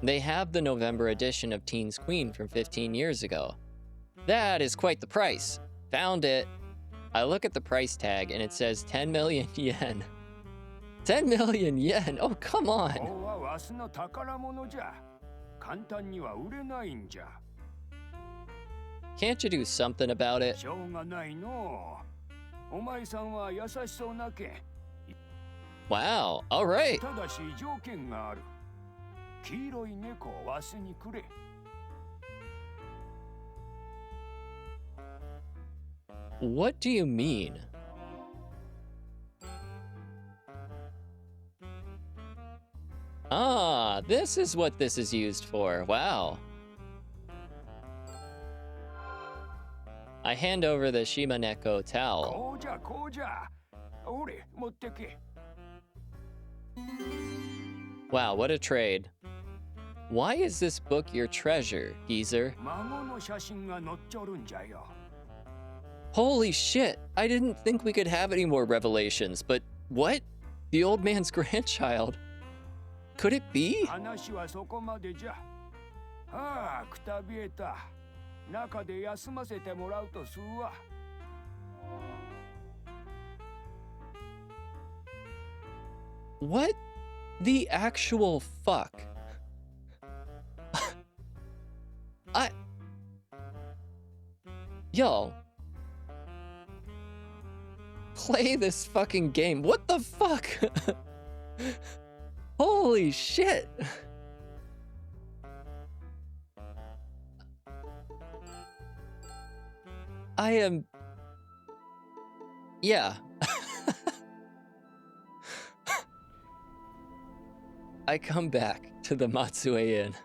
They have the November edition of Teen's Queen from 15 years ago. That is quite the price. Found it. I look at the price tag and it says 10 million yen. 10 million yen? Oh, come on. ここはわしの宝物じゃ。簡単には売れないんじゃ。 Can't you do something about it? しょうがないの。お前さんは優しそうなけ。 Wow, all right. ただし条件がある。黄色い猫をわしにくれ。 What do you mean? Ah, this is what this is used for. Wow. I hand over the Shimaneko towel. こうじゃこうじゃ。おれ持ってけ。 Wow, what a trade. Why is this book your treasure, geezer? 孫の写真が載っちょるんじゃよ。 Holy shit, I didn't think we could have any more revelations, but what? The old man's grandchild? Could it be? 話はそこまでじゃ。ああ、くたびえた。中で休ませてもらうとするわ。 What the actual fuck? Yo. Play this fucking game. What the fuck? Holy shit. I am... Yeah. I come back to the Matsue Inn.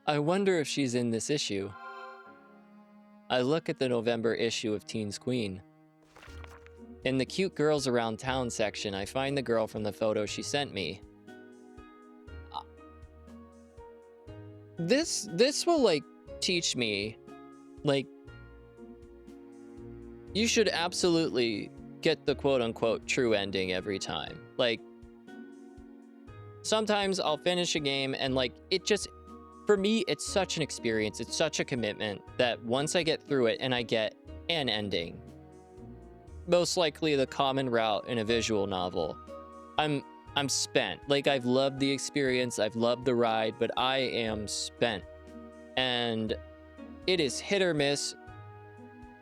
I wonder if she's in this issue. I look at the November issue of Teen's Queen. In the cute girls around town section, I find the girl from the photo she sent me. This will, like, teach me, like, you should absolutely get the quote-unquote true ending every time. Like, sometimes I'll finish a game and, like, it just... For me, it's such an experience, it's such a commitment that once I get through it and I get an ending, most likely the common route in a visual novel, I'm spent. Like, I've loved the experience, I've loved the ride, but I am spent. And it is hit or miss.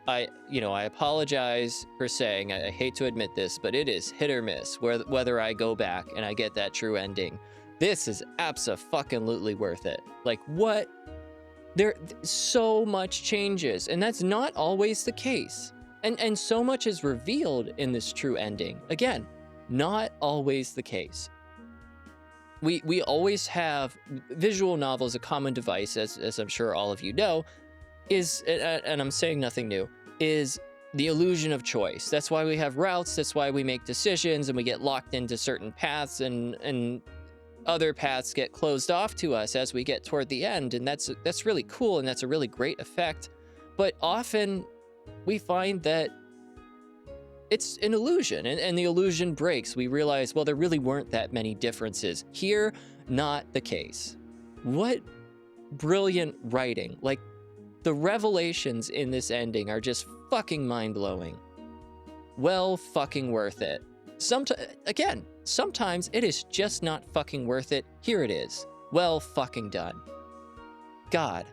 I apologize for saying, I hate to admit this, but it is hit or miss whether I go back and I get that true ending. This is abso-fucking-lutely worth it. Like, what? So much changes, and that's not always the case. And so much is revealed in this true ending. Again, not always the case. We always have visual novels, a common device, as I'm sure all of you know, is, and I'm saying nothing new, is the illusion of choice. That's why we have routes, that's why we make decisions, and we get locked into certain paths, and other paths get closed off to us as we get toward the end, and that's really cool, and that's a really great effect. But often we find that it's an illusion, and the illusion breaks. We realize, well, there really weren't that many differences. Here, not the case. What brilliant writing. Like, the revelations in this ending are just fucking mind-blowing. Well fucking worth it. Sometimes it is just not fucking worth it. Here it is. Well fucking done. God,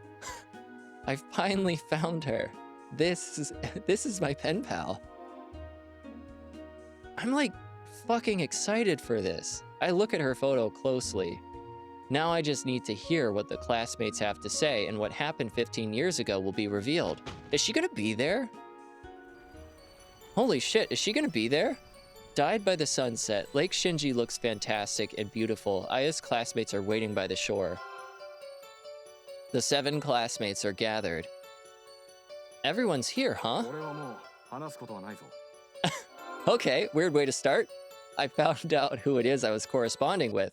I finally found her. This is my pen pal. I'm like fucking excited for this. I look at her photo closely. Now I just need to hear what the classmates have to say, and what happened 15 years ago will be revealed. Is she gonna be there? Holy shit, is she gonna be there? Died by the sunset. Lake Shinji looks fantastic and beautiful. Aya's classmates are waiting by the shore. The 7 classmates are gathered. Everyone's here, huh? 俺はもう話すことはないぞ。 Okay, weird way to start. I found out who it is I was corresponding with.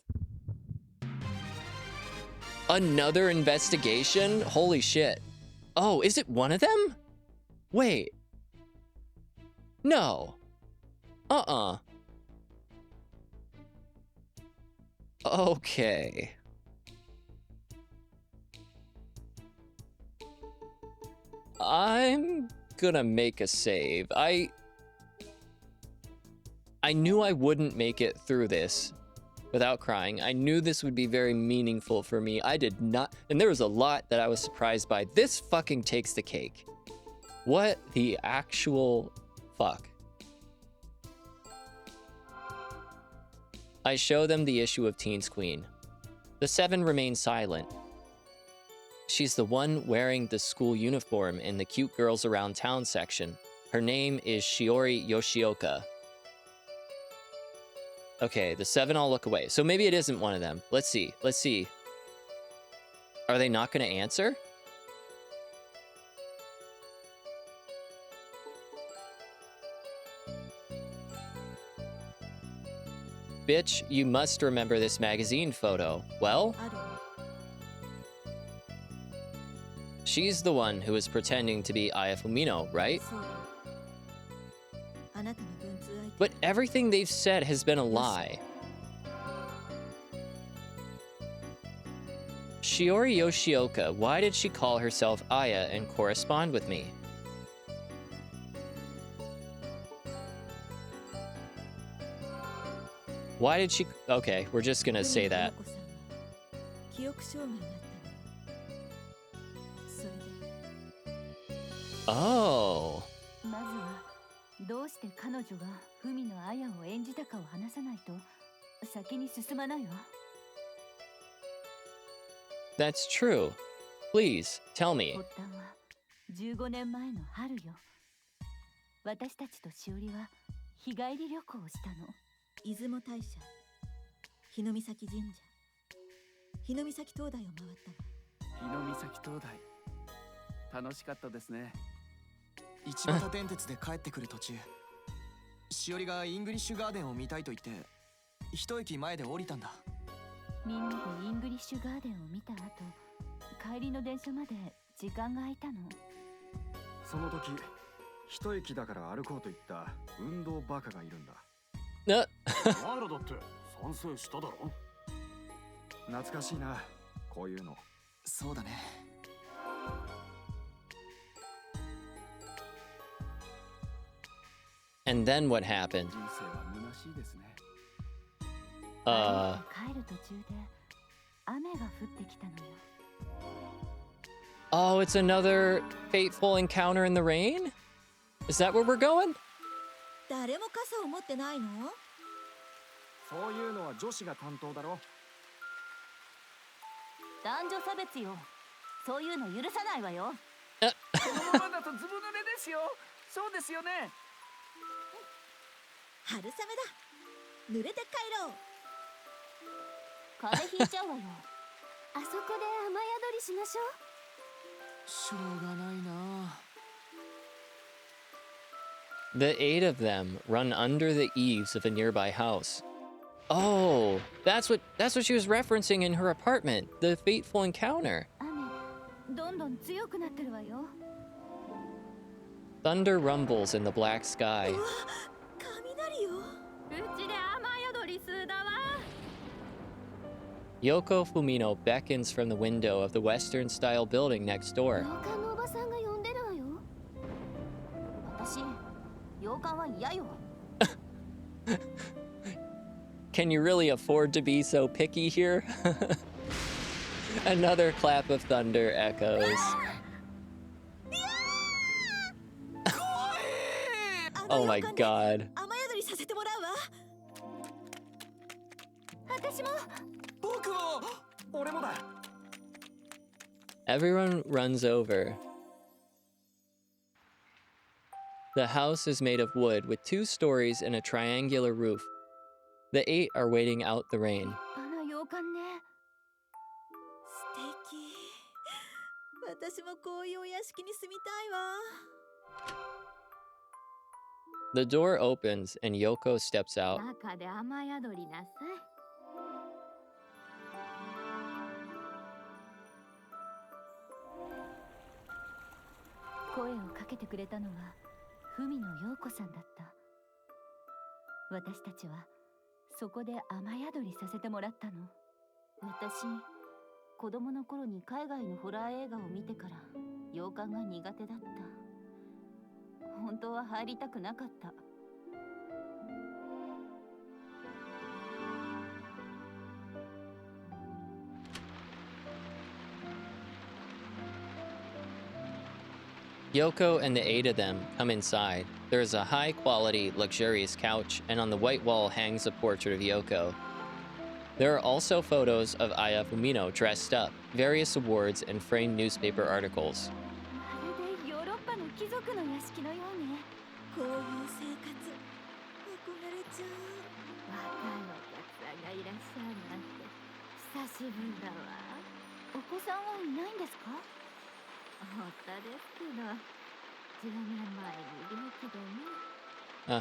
Another investigation? Holy shit. Oh, is it one of them? Wait. No. Okay. I'm gonna make a save. I knew I wouldn't make it through this without crying. I knew this would be very meaningful for me. I did not, and there was a lot that I was surprised by. This fucking takes the cake. What the actual fuck? I show them the issue of Teen's Queen. The 7 remain silent. She's the one wearing the school uniform in the Cute Girls Around Town section. Her name is Shiori Yoshioka. Okay, the 7 all look away. So maybe it isn't one of them. Let's see. Let's see. Are they not going to answer? Bitch, you must remember this magazine photo. Well, she's the one who is pretending to be Aya Fumino, right? But everything they've said has been a lie. Shiori Yoshioka, why did she call herself Aya and correspond with me? Why did she... Okay, we're just gonna say that. Oh. まずはどうして彼女が文の綾を演じたかを話さないと先に進まないわ。 That's true. Please, tell me. 発端は15年前の春よ。私たちとしおりは日帰り旅行をしたの。出雲大社、日の岬神社、日の岬灯台を回ったわ。日の岬灯台。楽しかったですね。一畑電鉄で帰ってくる途中、しおりがイングリッシュガーデンを見たいと言って一駅前で降りたんだ。みんなでイングリッシュガーデンを見た後、帰りの電車まで時間が空いたの。その時、一駅だから歩こうと言った運動バカがいるんだ。お前らだって賛成しただろ。懐かしいな、こういうの。そうだね。And then what happened? 人生は虚しいですね。帰る途中で雨が降ってきたのよ。 Oh, it's another fateful encounter in the rain? Is that where we're going? 誰も傘を持ってないの？そういうのは女子が担当だろ。男女差別よ。そういうの許さないわよ。このままだとずぶ濡れですよ。そうですよね。春雨だ。濡れて帰ろう。風邪ひいちゃうわよ。あそこで雨宿りしましょう。しょうがないな。 The 8 of them run under the eaves of a nearby house. Oh, that's what she was referencing in her apartment. The fateful encounter. 雨、どんどん強くなってるわよ。 Thunder rumbles in the black sky. 雷よ。うちで雨宿りすだわ。 Yoko Fumino beckons from the window of the Western-style building next door. 洋館のおばさんが呼んでるわよ。私、洋館は嫌よ。 Can you really afford to be so picky here? Another clap of thunder echoes. Oh my god. 雨宿りさせてもらうわ。私も。僕も俺もだ。 Everyone runs over. The house is made of wood with 2 stories and a triangular roof. The 8 are waiting out the rain. 立派な洋館ね。素敵。私もこういうお屋敷に住みたいわ。 The door opens and Yoko steps out. 中で雨宿りなさい。声をかけてくれたのは文野陽子さんだった。私たちはそこで雨宿りさせてもらったの。私、子供の頃に海外のホラー映画を見てから洋館が苦手だった。本当は入りたくなかった。Yoko and the 8 of them come inside. There is a high-quality, luxurious couch, and on the white wall hangs a portrait of Yoko. There are also photos of Aya Fumino dressed up, various awards, and framed newspaper articles. まるでヨーロッパの貴族の屋敷のようね。こういう生活、憧れちゃう。若いお客さんがいらっしゃるなんて久しぶりだわ。お子さんはいないんですか？本当ですけど、10年前に病気で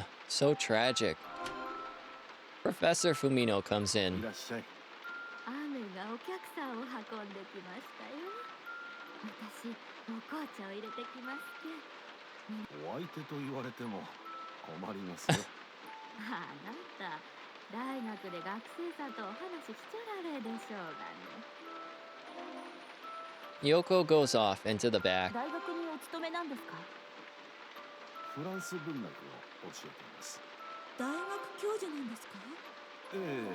ね。So tragic. Professor Fumino comes い in. らっしゃい。雨がお客さんを運んできましたよ。私、お紅茶を入れてきますけ。お相手と言われても困りますよ。あなた、大学で学生さんとお話ししちゃられでしょうがね。Yoko goes off into the back. 大学にお勤めなんですか？フランス文学を教えています。大学教授なんですか？ええ、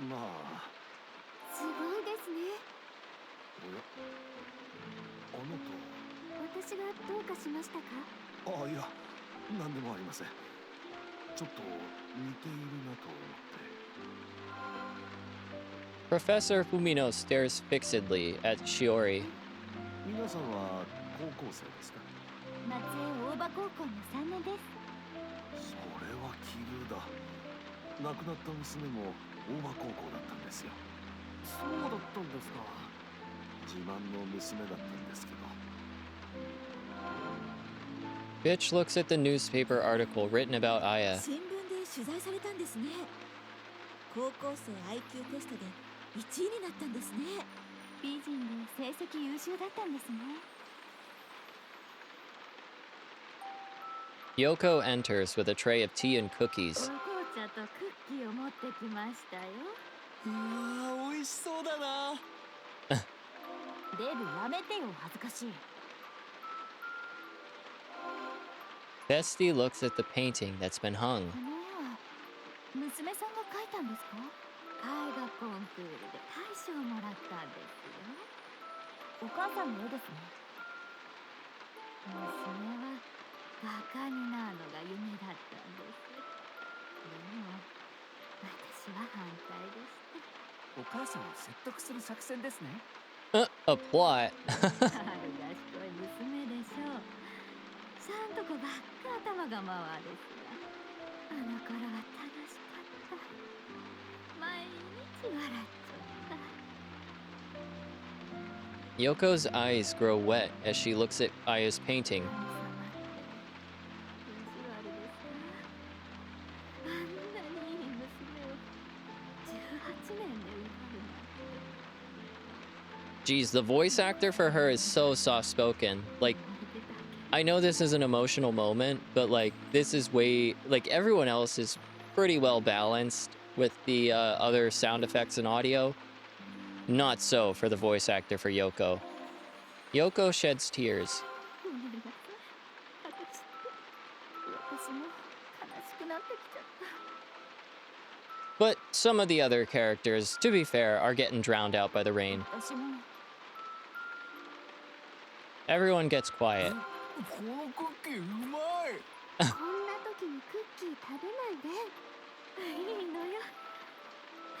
まあ。すごいですね。おや、あな私がどうかしましたか？た。あ、いや、なんでもありません。ちょっと似ているなと思って。 Professor Fumino stares fixedly at Shiori. 皆さんは高校生ですか？松江大場高校の3年です。それは奇遇だ。亡くなった娘も大場高校だったんですよ。そうだったんですか。自慢の娘だったんですけど。 Bitch looks at the newspaper article written about Aya. 新聞で取材されたんですね。高校生 IQ テストで1位になったんですね。美人で成績優秀だったんですね。 Yoko enters with a tray of tea and お cookies. 紅茶とクッキーを持ってきましたよ。うわー、美味しそうだな。デブやめてよ、恥ずかしい。 Bestie looks at the painting that's been hung. この絵は娘さんが描いたんですか？絵画コンクールで大賞をもらったんですよ。お母さんの絵ですね。娘は画家になるのが夢だったんです。でも私は反対でした。お母さんを説得する作戦ですね。A plot. 賢い娘でしょう。ちゃんとこばっか頭が回るですが、あの頃は楽しかった。毎日笑っちゃった。 Yoko's eyes grow wet as she looks at Aya's painting. 神様って意地悪ですか？あんなにいい娘を18年で奪うなんて。 Geez, the voice actor for her is so soft-spoken. Like, I know this is an emotional moment, but like, this is way, like, everyone else is pretty well balanced with the other sound effects and audio. Not so for the voice actor for Yoko. Yoko sheds tears. ごめんなさい。私も悲しくなってきちゃった。 But some of the other characters, to be fair, are getting drowned out by the rain. 私も Everyone gets quiet. このクッキーうまい。こんな時にクッキー食べないで。いいのよ。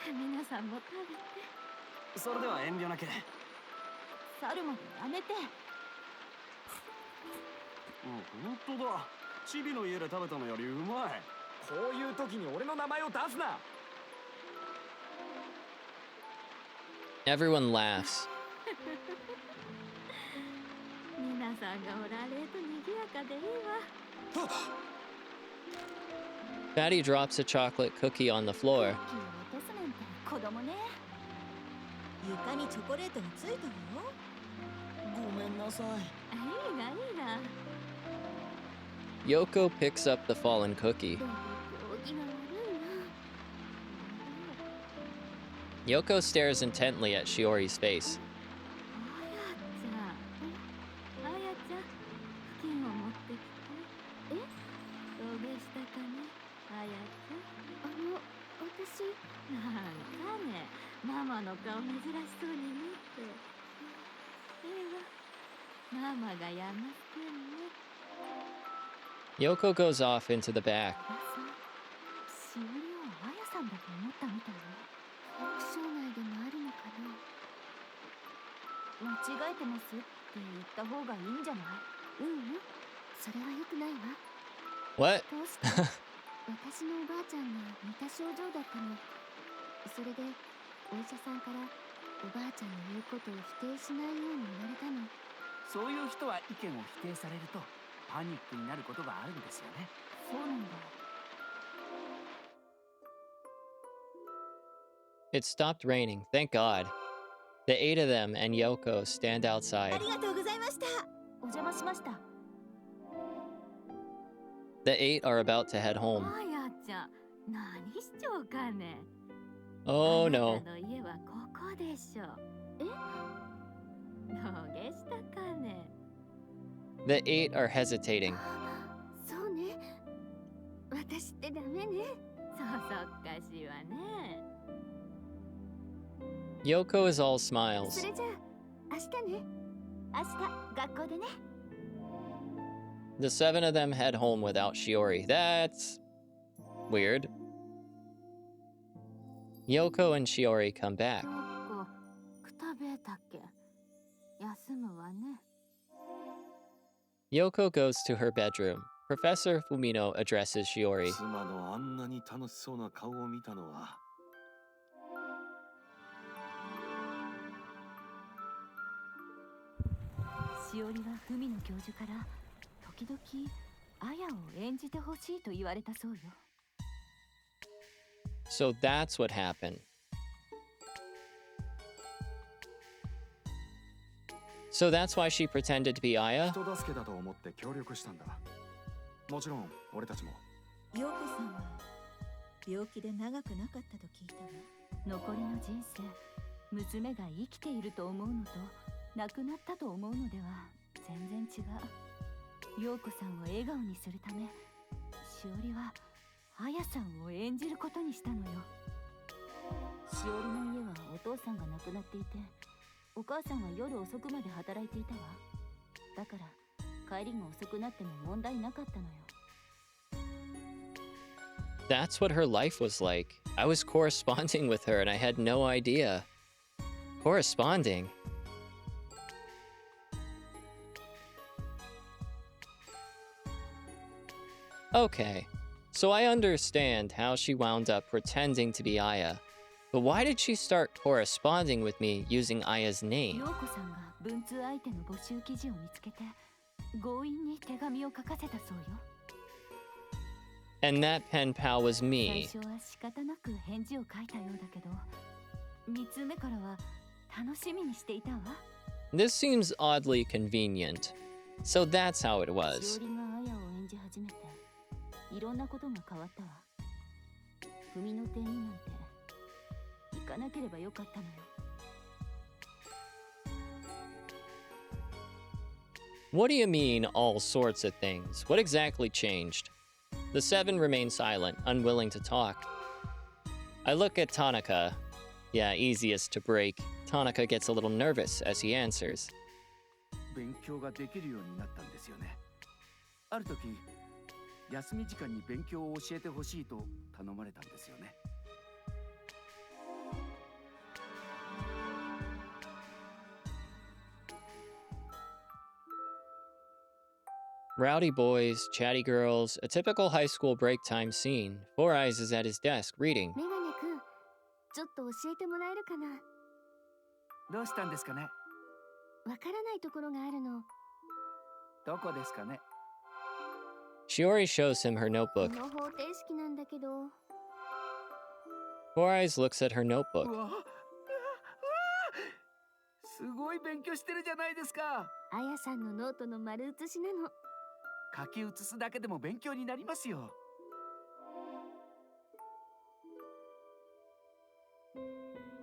皆さんも食べて。それでは遠慮なく。去るまでやめて。本当だ。チビの家で食べたのよりうまい。こういう時に俺の名前を出すな。Everyone laughs. 皆さんがおられると賑やかでいいわ。Patty drops a chocolate cookie on the floor. クッキーを落とすなんて子供ね。床にチョコレートがついたわよ。ごめんなさい。いいがいいが。 Yoko picks up the fallen cookie. でも行儀が悪いな。 Yoko stares intently at Shiori's face. あやちゃん、布巾を持ってきて。え、どげしたかね、あやちゃん。私なんかね、ママの顔珍しそうに見て。ママがやませんね。 Yoko goes off into the back. しおりをあやさんだと思ったみたいね。副省内でもあるのかな。間違えてますって言った方がいいんじゃない？それは良くないわ。 What? どうして私のおばあちゃんが似た症状だったの。それでお医者さんからおばあちゃんの言うことを否定しないように言われたの。そういう人は意見を否定されるとパニックになることがあるんですよね。そうなんだ。 It stopped raining, thank God. The 8 of them and Yoko stand あ outside. りがとうございました。お邪魔しました。 The 8 are about to head home. あやちゃん、何しちょうかね。 Oh あな no. たの家はここでしょ。え？どげしたかね。 The 8 are hesitating. そうね。私ってダメね。そそっかしいわね。 Yoko is all そ smiles. れじゃあ明日ね。明日学校でね。 The 7 of them head home without Shiori. That's weird. Yoko and Shiori come back. 今日くたべたっけ。休むわね。 Yoko goes to her bedroom. Professor Fumino addresses Shiori. 妻のあんなに楽しそうな顔を見たのはしおりは文野教授から時々あやを演じてほしいと言われたそうよ。 So that's what happened. So that's why she pretended to be Aya? 人助けだと思って協力したんだ。もちろん俺たちも。陽子さんは病気で長くなかったと聞いたわ。残りの人生、娘が生きていると思うのと亡くなったと思うのでは全然違う。陽子さんを笑顔にするため、しおりはあやさんを演じることにしたのよ。しおりの家はお父さんが亡くなっていて、お母さんは夜遅くまで働いていたわ。だから帰りが遅くなっても問題なかったのよ。 That's what her life was like. I was corresponding with her and I had no idea. Corresponding? Okay, so I understand how she wound up pretending to be Aya. But why did she start corresponding with me using Aya's name? 陽子さんが文通相手の募集記事を見つけて強引に手紙を書かせたそうよ。 And that pen pal was 最 me. 初は仕方なく返事を書いたようだけど、3つ目からは楽しみにしていたわ。 This seems oddly convenient. So that's how it し was. おりがあやを演じ始めて、いろんなことが変わったわ。文の点になんて行かなければよかったのよ。 What do you mean, all sorts of things? What exactly changed? The 7 remain silent, unwilling to talk. I look at Tanaka. Yeah, easiest to break. Tanaka gets a little nervous as he answers. 勉強ができるようになったんですよね。ある時、休み時間に勉強を教えてほしいと頼まれたんですよね。Rowdy boys, chatty girls, a typical high school break time scene. Four Eyes is at his desk reading. メガネくん、ちょっと教えてもらえるかな。どうしたんですかね。わからないところがあるの。どこですかね。 Shiori shows him her こ notebook. の方程式なんだけど。 Four Eyes looks at her notebook. うわすごい勉強してるじゃないですか。あやさんのノートの丸写しなの。書き写すだけでも勉強になりますよ。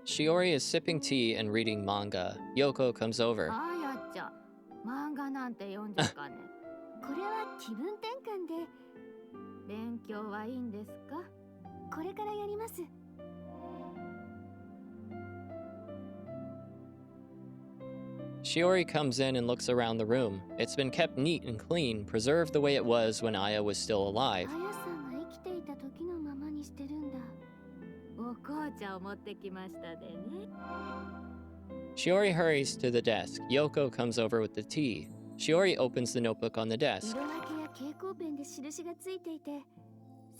Shiori is sipping tea and reading manga. Yoko comes over. あやっちゃ、漫画なんて読んじゃかね。これは気分転換で、勉強はいいんですか？これからやります。 Shiori comes in and looks around the room. It's been kept neat and clean, preserved the way it was when Aya was still あ alive. やさんが生きていた時のままにしてるんだ。お紅茶を持ってきましたでね。 Shiori hurries to the desk. Yoko comes over with the tea. Shiori opens the notebook on the desk. 色分けや蛍光ペンで印がついていて、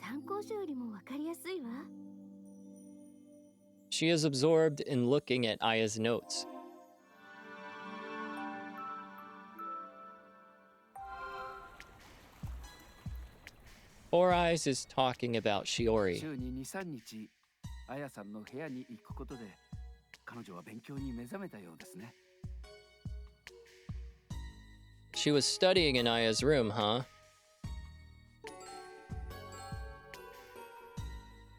参考書よりもわかりやすいわ。 She is absorbed in looking at Aya's notes. Four Eyes is talking about Shiori. 週に2、3日、あやさんの部屋に行くことで、彼女は勉強に目覚めたようですね。 She was studying in Aya's room, huh?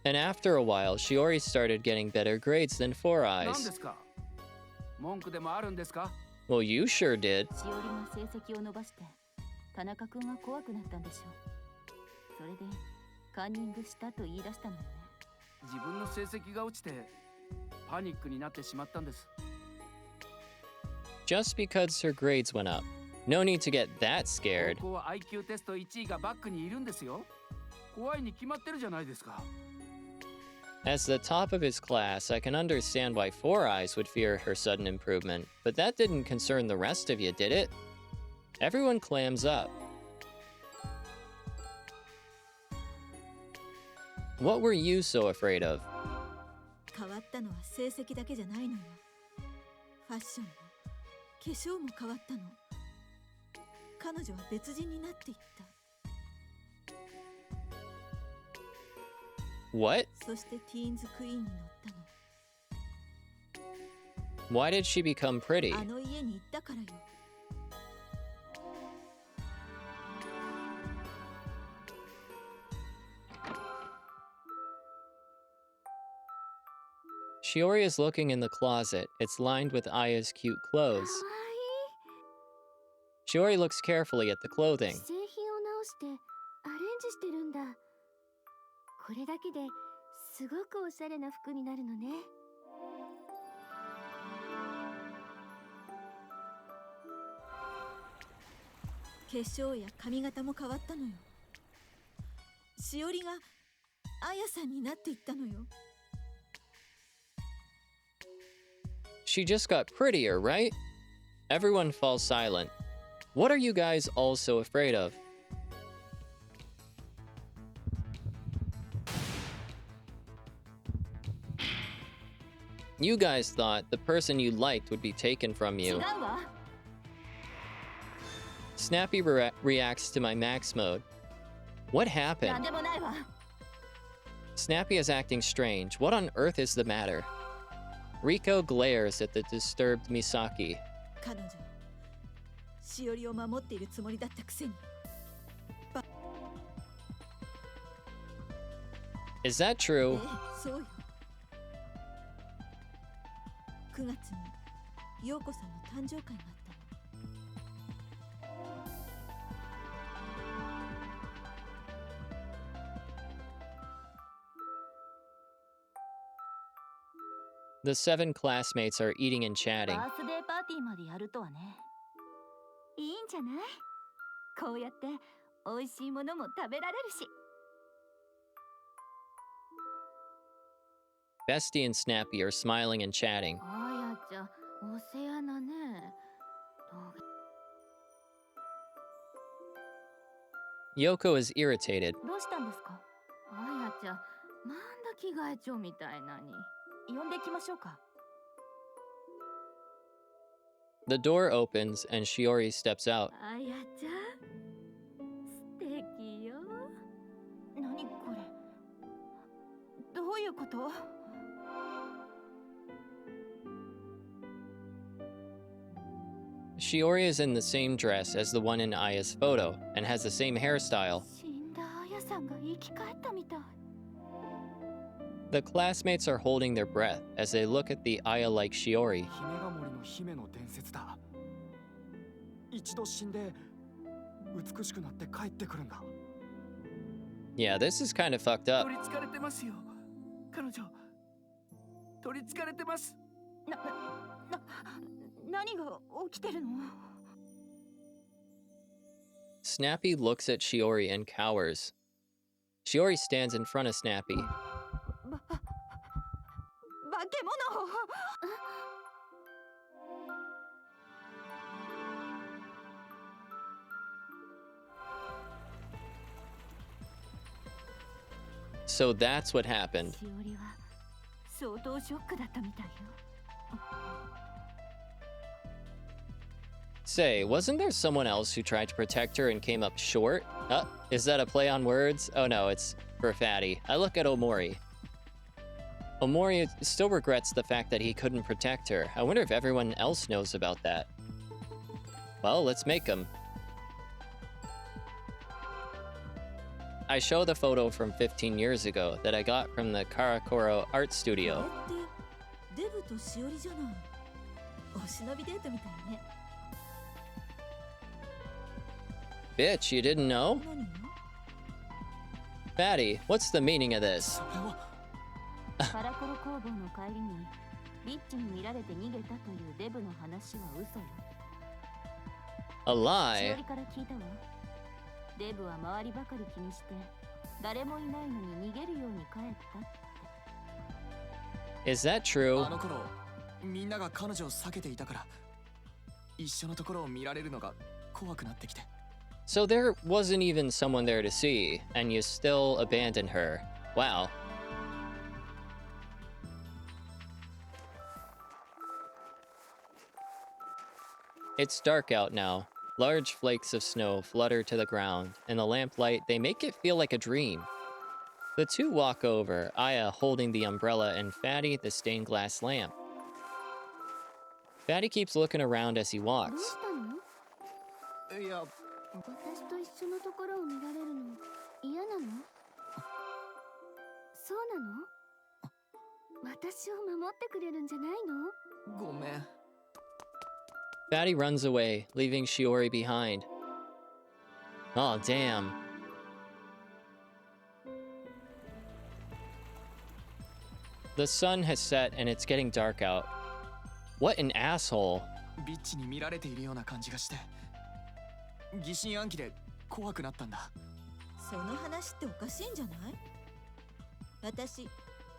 And after a while, Shiori started getting better grades than Four 何で Eyes. すか。文句でもあるんですか。 Well, you sure did. しおりが成績を伸ばして、田中くんが怖くなったんでしょう。それでカンニングしたと言い出したのよね。自分の成績が落ちて、パニックになってしまったんです。 Just because her grades went up. No need to get that scared. 高校は IQ テスト1位がバックにいるんですよ。怖いに決まってるじゃないですか。 As the top of his class, I can understand why Four Eyes would fear her sudden improvement, but that didn't concern the rest of you, did it? Everyone clams up. What were you so afraid of? 変わったのは成績だけじゃないのよ。ファッションも化粧も変わったの。彼女は別人になっていった。 What? そしてティーンズクイーンに乗ったの。 Why did she become pretty? あの家に行ったからよ。 Shiori is looking in the closet. It's lined with Aya's cute か clothes. わいい。 Shiori looks carefully at the clothing. 製品を直してアレンジしてるんだ。これだけですごくおしゃれな服になるのね。 化粧や髪型も変わったのよ。しおりがあやさんになっていったのよ。 She just got prettier, right? Everyone falls silent. What are you guys all so afraid of? You guys thought the person you liked would be taken from 違 you. うわ。 Snappy reacts to my max mode. What なん happened? でもないわ。 Snappy is acting strange. What on earth is the matter? Rico glares at the disturbed Misaki. 彼女しおりを守っているつもりだったくせに。 Is that え true? え、そうよ。9月に陽子さんの誕生会があったの。 The 7 classmates are eating and chatting. バースデーパーティーまでやるとはね。いいんじゃない？こうやって美味しいものも食べられるし。 Bestie and Snappy are smiling and chatting. あやちゃん、お世話なね。Yoko is irritated. どうしたんですか？あやちゃん、なんだ着替え帳みたいなに。呼んできましょうか。The door opens and Shiori steps out. あやちゃん、素敵よ。何これ？どういうこと？ Shiori is in the same dress as the one in Aya's photo and has the same hairstyle. 死んだあやさんが生き返ったみたい。 The classmates are holding their breath as they look at the Aya-like Shiori. 姫ヶ森の姫の伝説だ。一度死んで美しくなって帰ってくるんだ。 Yeah, this is kind of fucked up. 取りつかれてますよ。彼女、取りつかれてます。何が起きてるの？ Snappy looks at Shiori and cowers. Shiori stands in front of Snappy. 化け物！ So that's what happened. しおりは相当ショックだったみたいよ。 Say, wasn't there someone else who tried to protect her and came up short? Is that a play on words? Oh no, it's for Fatty. I look at Omori. Omori still regrets the fact that he couldn't protect her. I wonder if everyone else knows about that. Well, let's make them. I show the photo from 15 years ago that I got from the Karakoro art こ studio. れってデブとしおりじゃない。お忍びデートみたいね。 Bitch, you didn't know? 何よ？ Fatty, what's the meaning of this? それはカラコロ工房の帰りにビッチに見られて逃げたというデブの話は嘘よ。 A しお lie? りから聞いたわ。デブは周りばかり気にして誰もいないのに逃げるように帰ったって。 Is that true? あの頃みんなが彼女を避けていたから一緒のところを見られるのが怖くなってきて。 So there wasn't even someone there to see, and you still abandoned her. Wow. It's dark out now. Large flakes of snow flutter to the ground. In the lamplight, they make it feel like a dream. The two walk over, Aya holding the umbrella and Fatty the stained glass lamp. Fatty keeps looking around as he どう walks. したの？いや私と一緒のところを見られるの嫌なの？そうなの？私を守ってくれるんじゃないの？ごめん。 Fatty runs away, leaving Shiori behind. Oh, damn. The sun has set and it's getting dark out. What an asshole. ビッチに見られているような感じがして疑心暗鬼で怖くなったんだ。その話っておかしいんじゃない？私、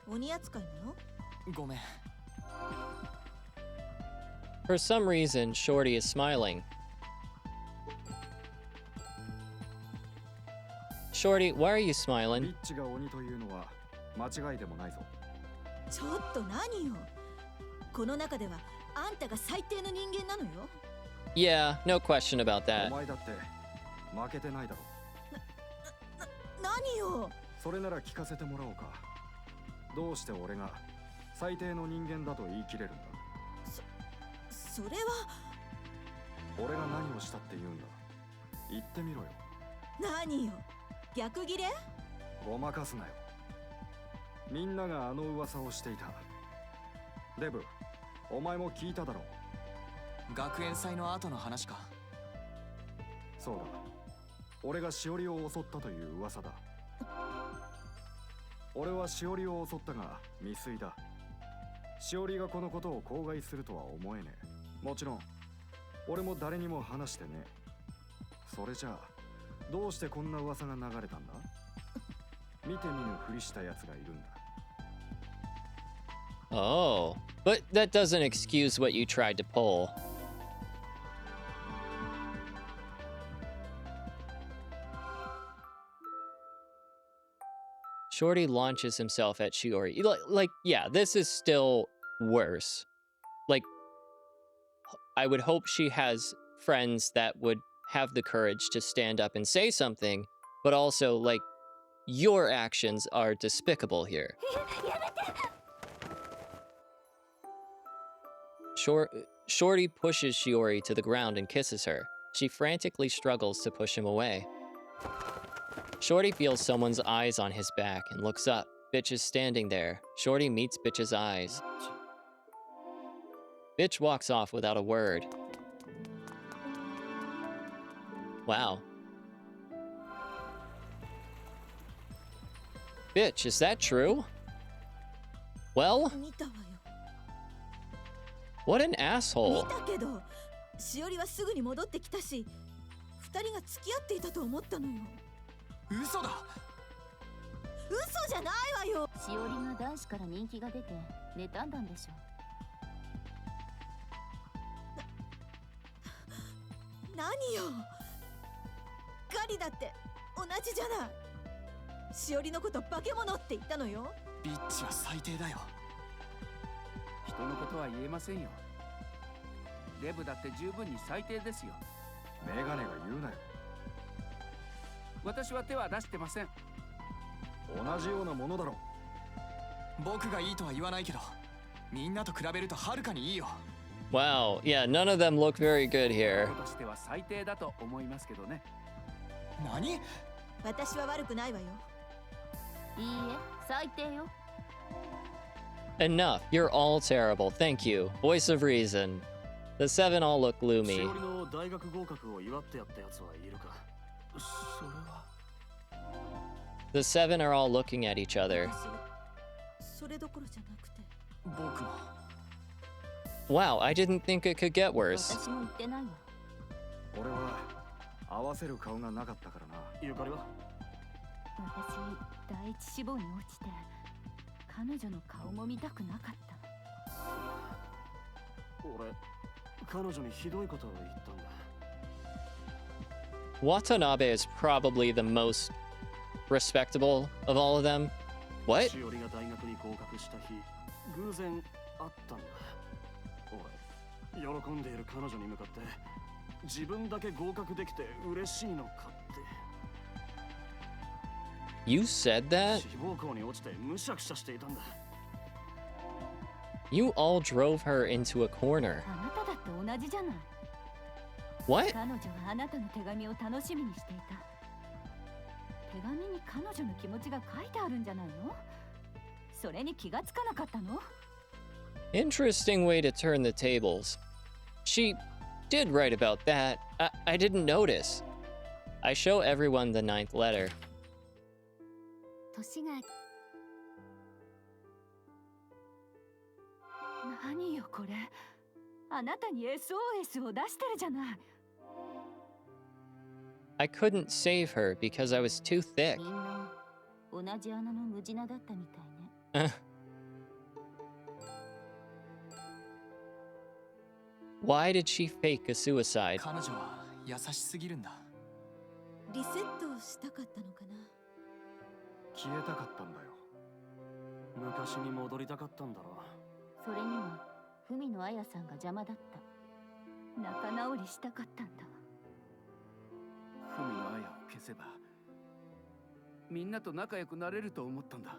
鬼扱いなの？ごめん。 For some reason, Shorty is smiling. Shorty, why are you ビ smiling? ッチが鬼というのは間違いでもないぞ。ちょっと何よ。この中ではあんたが最低の人間なのよ。 Yeah, no question about お that. 前だって負けてないだろ。何よ。それなら聞かせてもらおうか。どうして俺が最低の人間だと言い切れるんだ。それは俺が何をしたって言うんだ。言ってみろよ。何よ。逆ギレ？ごまかすなよ。みんながあの噂をしていた。デブ、お前も聞いただろう。学園祭の後の話か。そうだ。俺がしおりを襲ったという噂だ。俺はしおりを襲ったが未遂だ。しおりがこのことを口外するとは思えねえ。もちろん俺も誰にも話してね。それじゃあどうしてこんな噂が流れたんだ？見て見ぬふりした奴がいるんだ。 Oh, but that doesn't excuse what you tried to pull. Shorty launches himself at Shiori. Yeah, this is still worse. Like, I would hope she has friends that would have the courage to stand up and say something, but also, like, your actions are despicable here. Shorty pushes Shiori to the ground and kisses her. She frantically struggles to push him away. Shorty feels someone's eyes on his back and looks up. Bitch is standing there. Shorty meets Bitch's eyes. Bitch walks off without a word. Wow. Bitch, is that true? Well, 見たわよ。 what an 見 asshole. たけど、しおりはすぐに戻ってきたし、二人が付き合っていたと思ったのよ。嘘だ。嘘じゃないわよ。しおりが男子から人気が出て妬んだんでしょ。何よ。ガリだって同じじゃない。しおりのこと化け物って言ったのよ。ビッチは最低だよ。人のことは言えませんよ。デブだって十分に最低ですよ。メガネが言うなよ。私は手は出してません。同じようなものだろ。僕がいいとは言わないけど、みんなと比べるとはるかにいいよ。Wow, yeah, none of them look very good here. 男としては最低だと思いますけどね。何？私は悪くないわよ。いいえ、最低よ。 Enough, you're all terrible. Thank you. Voice of reason. The seven all look し gloomy. おりの大学合格を祝ってやったやつはいるか。それは。The seven are all looking at each other. 私それどころじゃなくて。僕も。 Wow, I didn't think it could get worse. 私も言ってないわ。俺は合わせる顔がなかったからな。ゆかりは？私、第一志望に落ちて、彼女の顔も見たくなかった。俺、彼女にひどいことを言ったんだ。Watanabe is probably the most respectable of all of them. What? しおりが大学に合格した日、偶然会ったんだ。俺、喜んでいる彼女に向かって、自分だけ合格できて嬉しいのかって。 You said that? 志望校に落ちてむしゃくしゃしていたんだ。You all drove her into a corner. あなただって同じじゃない。 What? 彼女はあなたの手紙を楽しみにしていた。手紙に彼女の気持ちが書いてあるんじゃないの？それに気がつかなかったの？ Interesting way to turn the tables. She did write about that. I didn't notice. I show everyone the 9th letter. 年が何よこれ。あなたに SOS を出してるじゃない。 I couldn't save her because I was too thick. みんな同じ穴の無地なだったみたいね。Why did she fake a suicide? 彼女は優しすぎるんだ。リセットをしたかったのかな。消えたかったんだよ。昔に戻りたかったんだろう。それには文野彩さんが邪魔だった。仲直りしたかったんだわ。文の綾を消せばみんなと仲良くなれると思ったんだ。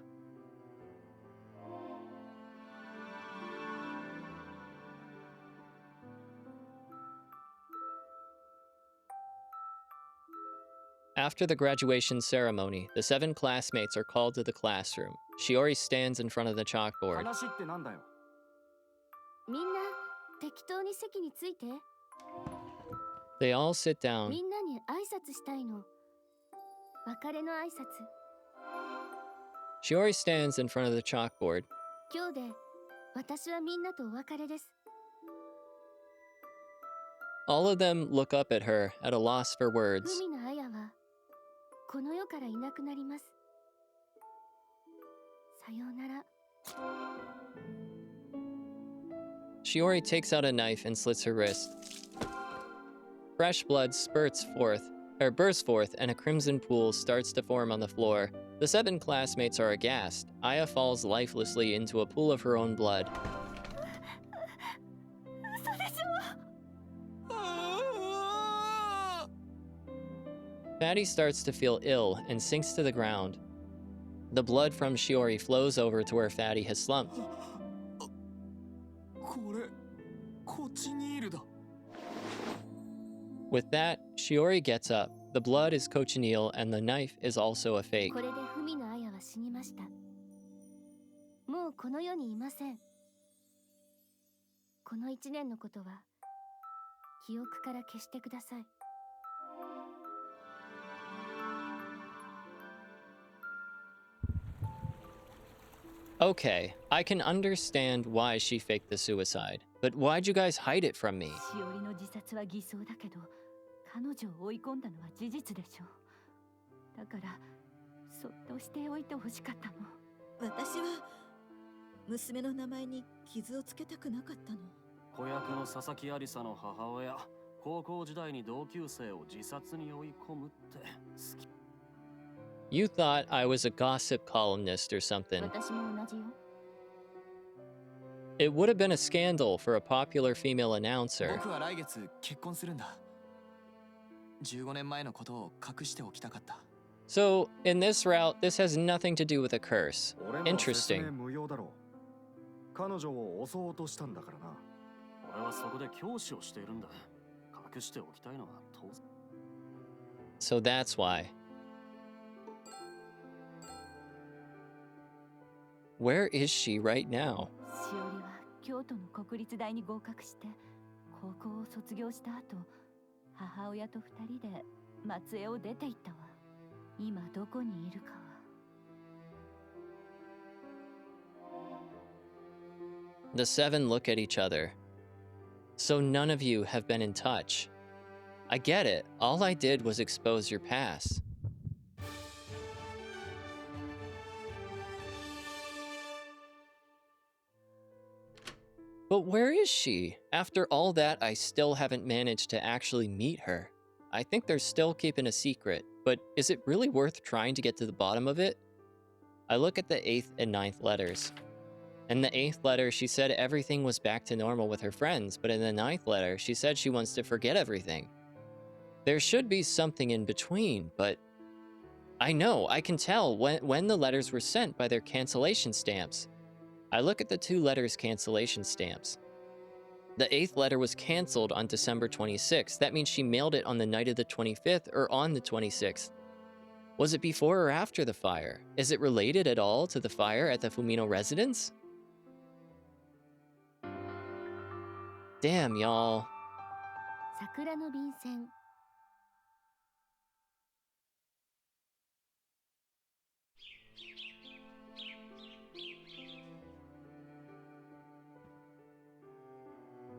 After the graduation ceremony, the 7 classmates are called to the classroom. Shiori stands in front of the chalkboard. 話ってなんだよ。みんな適当に席について。 They all sit down. みんなに挨拶したいの。別れの挨拶。 Shiori stands in front of the chalkboard. 今日で私はみんなとお別れです。 All of them look up at her, at a loss for words. 海の綾はこの世からいなくなります。さようなら。 Shiori takes out a knife and slits her wrist. Fresh blood spurts forth bursts forth, and a crimson pool starts to form on the floor. The 7 classmates are aghast. Aya falls lifelessly into a pool of her own blood. 嘘でしょ。 Fatty starts to feel ill and sinks to the ground. The blood from Shiori flows over to where Fatty has slumped. これコチニールだ。 With that, Shiori gets up. The blood is cochineal and the knife is also a fake. これで文の綾は死にました。もうこの世にいません。この1年のことは記憶から消してください。 Okay, I can understand why she faked the suicide, but why'd you guys hide it from me? しおりの自殺は偽装だけど、彼女を追い込んだのは事実でしょ。だから、そっとしておいてほしかったの。私は娘の名前に傷をつけたくなかったの。子役の佐々木有沙の母親、高校時代に同級生を自殺に追い込むって好き。 You thought I was a gossip columnist or something. 私も同じよ。 It would have been a scandal for a popular female announcer. 僕は来月結婚するんだ。15年前のことを隠しておきたかった。 So, in this route, this has nothing to do with a curse. 俺の説 Interesting. 明無用だろう。彼女を襲おうとしたんだからな。俺はそこで教師をしているんだ。隠しておきたいのは当然。 So that's why. Where is she right now? しおりは京都の国立大に合格して高校を卒業した後、母親と2人で松江を出て行ったわ。今どこにいるかは。 The 7 look at each other. So none of you have been in touch. I get it. All I did was expose your past. But where is she? After all that, I still haven't managed to actually meet her. I think they're still keeping a secret, but is it really worth trying to get to the bottom of it? I look at the 8th and 9th letters. In the 8th letter, she said everything was back to normal with her friends, but in the 9th letter, she said she wants to forget everything. There should be something in between, but I know, I can tell when the letters were sent by their cancellation stamps. I look at the 2 letters' cancellation stamps. The 8th letter was canceled on December 26th. That means she mailed it on the night of the 25th or on the 26th. Was it before or after the fire? Is it related at all to the fire at the Fumino residence? Damn, y'all. 桜の便箋。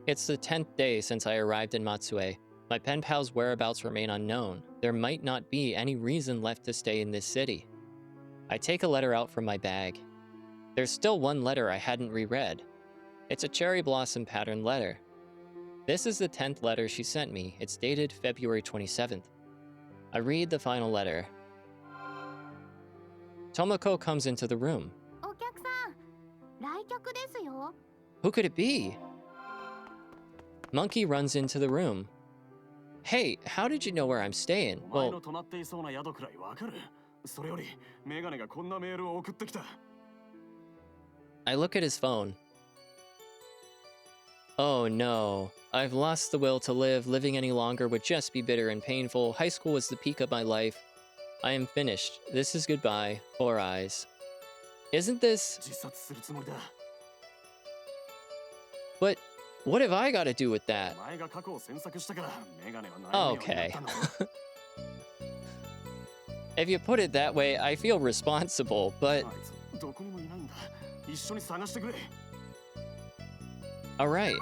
It's the 10th day since I arrived in Matsue. My pen pal's whereabouts remain unknown. There might not be any reason left to stay in this city. I take a letter out from my bag. There's still one letter I hadn't reread. It's a cherry blossom pattern letter. This is the 10th letter she sent me. It's dated February 27th. I read the final letter. Tomoko comes into the room. お客さん、来客ですよ。 Who could it be? Monkey runs into the room. Hey, how did you know where I'm staying? お前 Well, の泊まっていそうな宿くらいわかる。それよりメガネがこんなメールを送ってきた。 I look at his phone. Oh no, I've lost the will to live. Living any longer would just be bitter and painful. High school was the peak of my life. I am finished. This is goodbye. 4 eyes. Isn't this... 自殺するつもりだ。 But what have I got to do with that? お前が過去を詮索したからメガネは悩むようにな Okay. ったんだ。 If you put it that way, I feel responsible, but... あいつどこにもいないんだ。一緒に探してくれ。 Alright.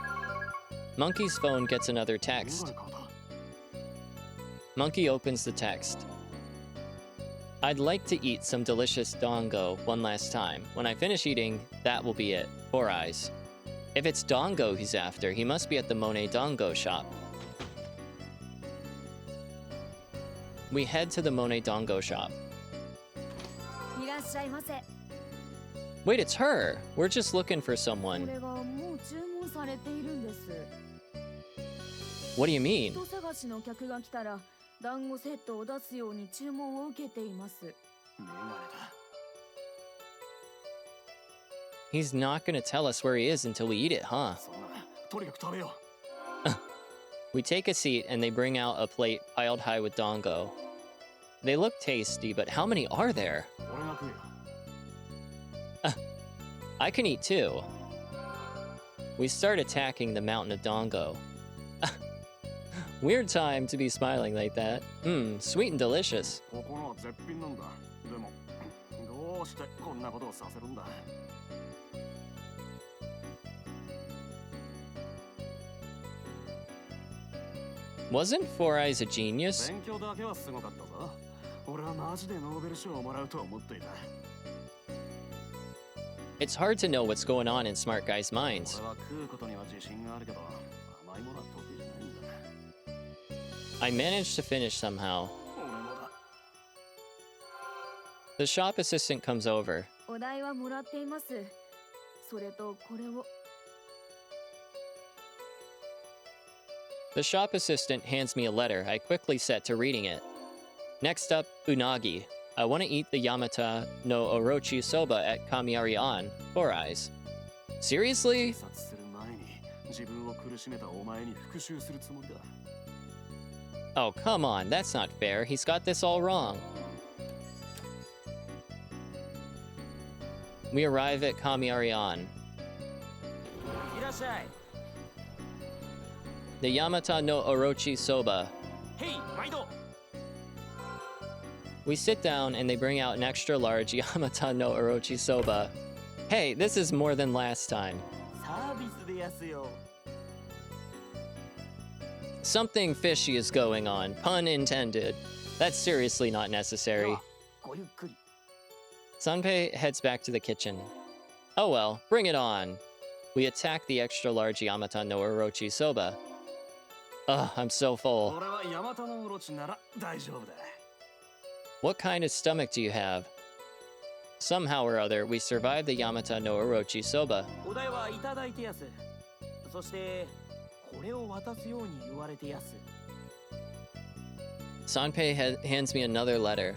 Monkey's phone gets another メ text. ガネかだ。 Monkey opens the text. I'd like to eat some delicious dongo one last time. When I finish eating, that will be it. 4 eyes. If it's dongo he's after, he must be at the Monet Dongo shop. We head to the Monet Dongo shop. いらっしゃいませ。 Wait, it's her. We're just looking for こ someone. れがもう注文されているんです。 What do you mean? 人探しの客が来たら団子セットを出すように注文を受けています。メガネだ。 He's not gonna tell us where he is until we eat it, huh? そんな、とにかく食べよ We take a seat and they bring out a plate piled high with dongo. They look tasty, but how many are there? う。俺が食うよ。 I can eat too. We start attacking the mountain of dongo. Weird time to be smiling like that. Sweet and delicious. ここのは絶品なんだ。でも、どうしてこんなことをさせるんだ。 Wasn't Four Eyes a genius? 勉強だけはすごかったぞ。俺はマジでノーベル賞をもらうと思っていた。 It's hard to know what's going on in smart guys' minds. 俺は食うことには自信があるけど、甘いものは得意じゃないんだ。 I managed to finish somehow. 俺もだ。 The shop assistant comes over. お代はもらっています。それとこれを。 The shop assistant hands me a letter. I quickly set to reading it. Next up, unagi. I want to eat the Yamata no Orochi soba at Kamiari-an, Four Eyes. Seriously? 自殺する前に自分を苦しめたお前に復讐するつもりだ。 Oh, come on. That's not fair. He's got this all wrong. We arrive at Kamiari-an. いらっしゃい。 The Yamata no Orochi soba. へい、毎度。 We sit down and they bring out an extra large Yamata no Orochi soba. Hey, this is more than last time. サービスでやすよ。 Something fishy is going on, pun intended. That's seriously not necessary. ごゆっくり。 Sanpei heads back to the kitchen. Oh well, bring it on. We attack the extra large Yamata no Orochi soba. Ugh, I'm so full. 俺はヤマタノオロチなら大丈夫だ。 What kind of stomach do you have? Somehow or other, we survive the Yamata no Orochi soba. お代はいただいてやす。そしてこれを渡すように言われてやす。 Sanpei hands me another letter.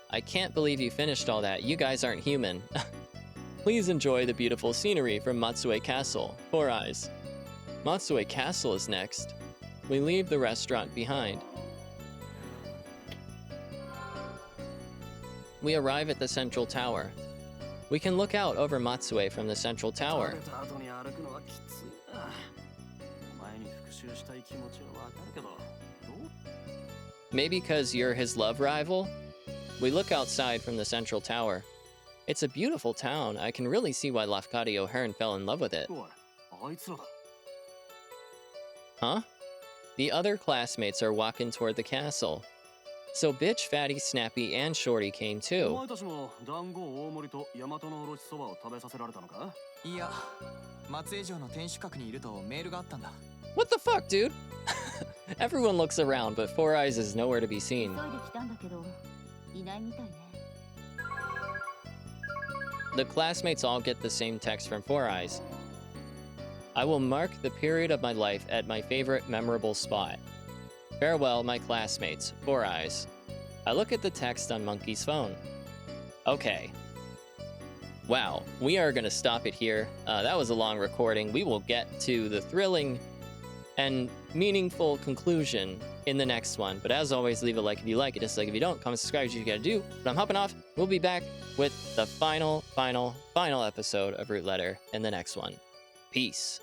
I can't believe you finished all that. You guys aren't human. Please enjoy the beautiful scenery from Matsue Castle, Four Eyes. Matsue Castle is next. We leave the restaurant behind. We arrive at the central tower. We can look out over Matsue from the central 食 tower. べた後に歩くのはきついな。お前に復讐したい気持ちはわかるけど、どう Maybe because you're his love rival? We look outside from the central tower. It's a beautiful town. I can really see why Lafcadio O'Hearn fell in love with it. おい、あいつらだ。 Huh? The other classmates are walking toward the castle. So Bitch, Fatty, Snappy, and Shorty came お too. 前たちも団子大盛りとヤマタノオロチそばを食べさせられたのか？いや、松江城の天守閣にいるとメールがあったんだ。 What the fuck, dude? Everyone looks around, but Four Eyes is nowhere to be 急い seen. で来たんだけど、いないみたいね。 The classmates all get the same text from Four Eyes. I will mark the period of my life at my favorite memorable spot. Farewell, my classmates, Four Eyes. I look at the text on Monkey's phone. Okay. Wow, we are going to stop it here. That was a long recording. We will get to the thrilling and meaningful conclusion in the next one. But as always, leave a like if you like it, dislike if you don't, comment, subscribe, what you gotta do. But I'm hopping off. We'll be back with the final episode of Root Letter in the next one. Peace.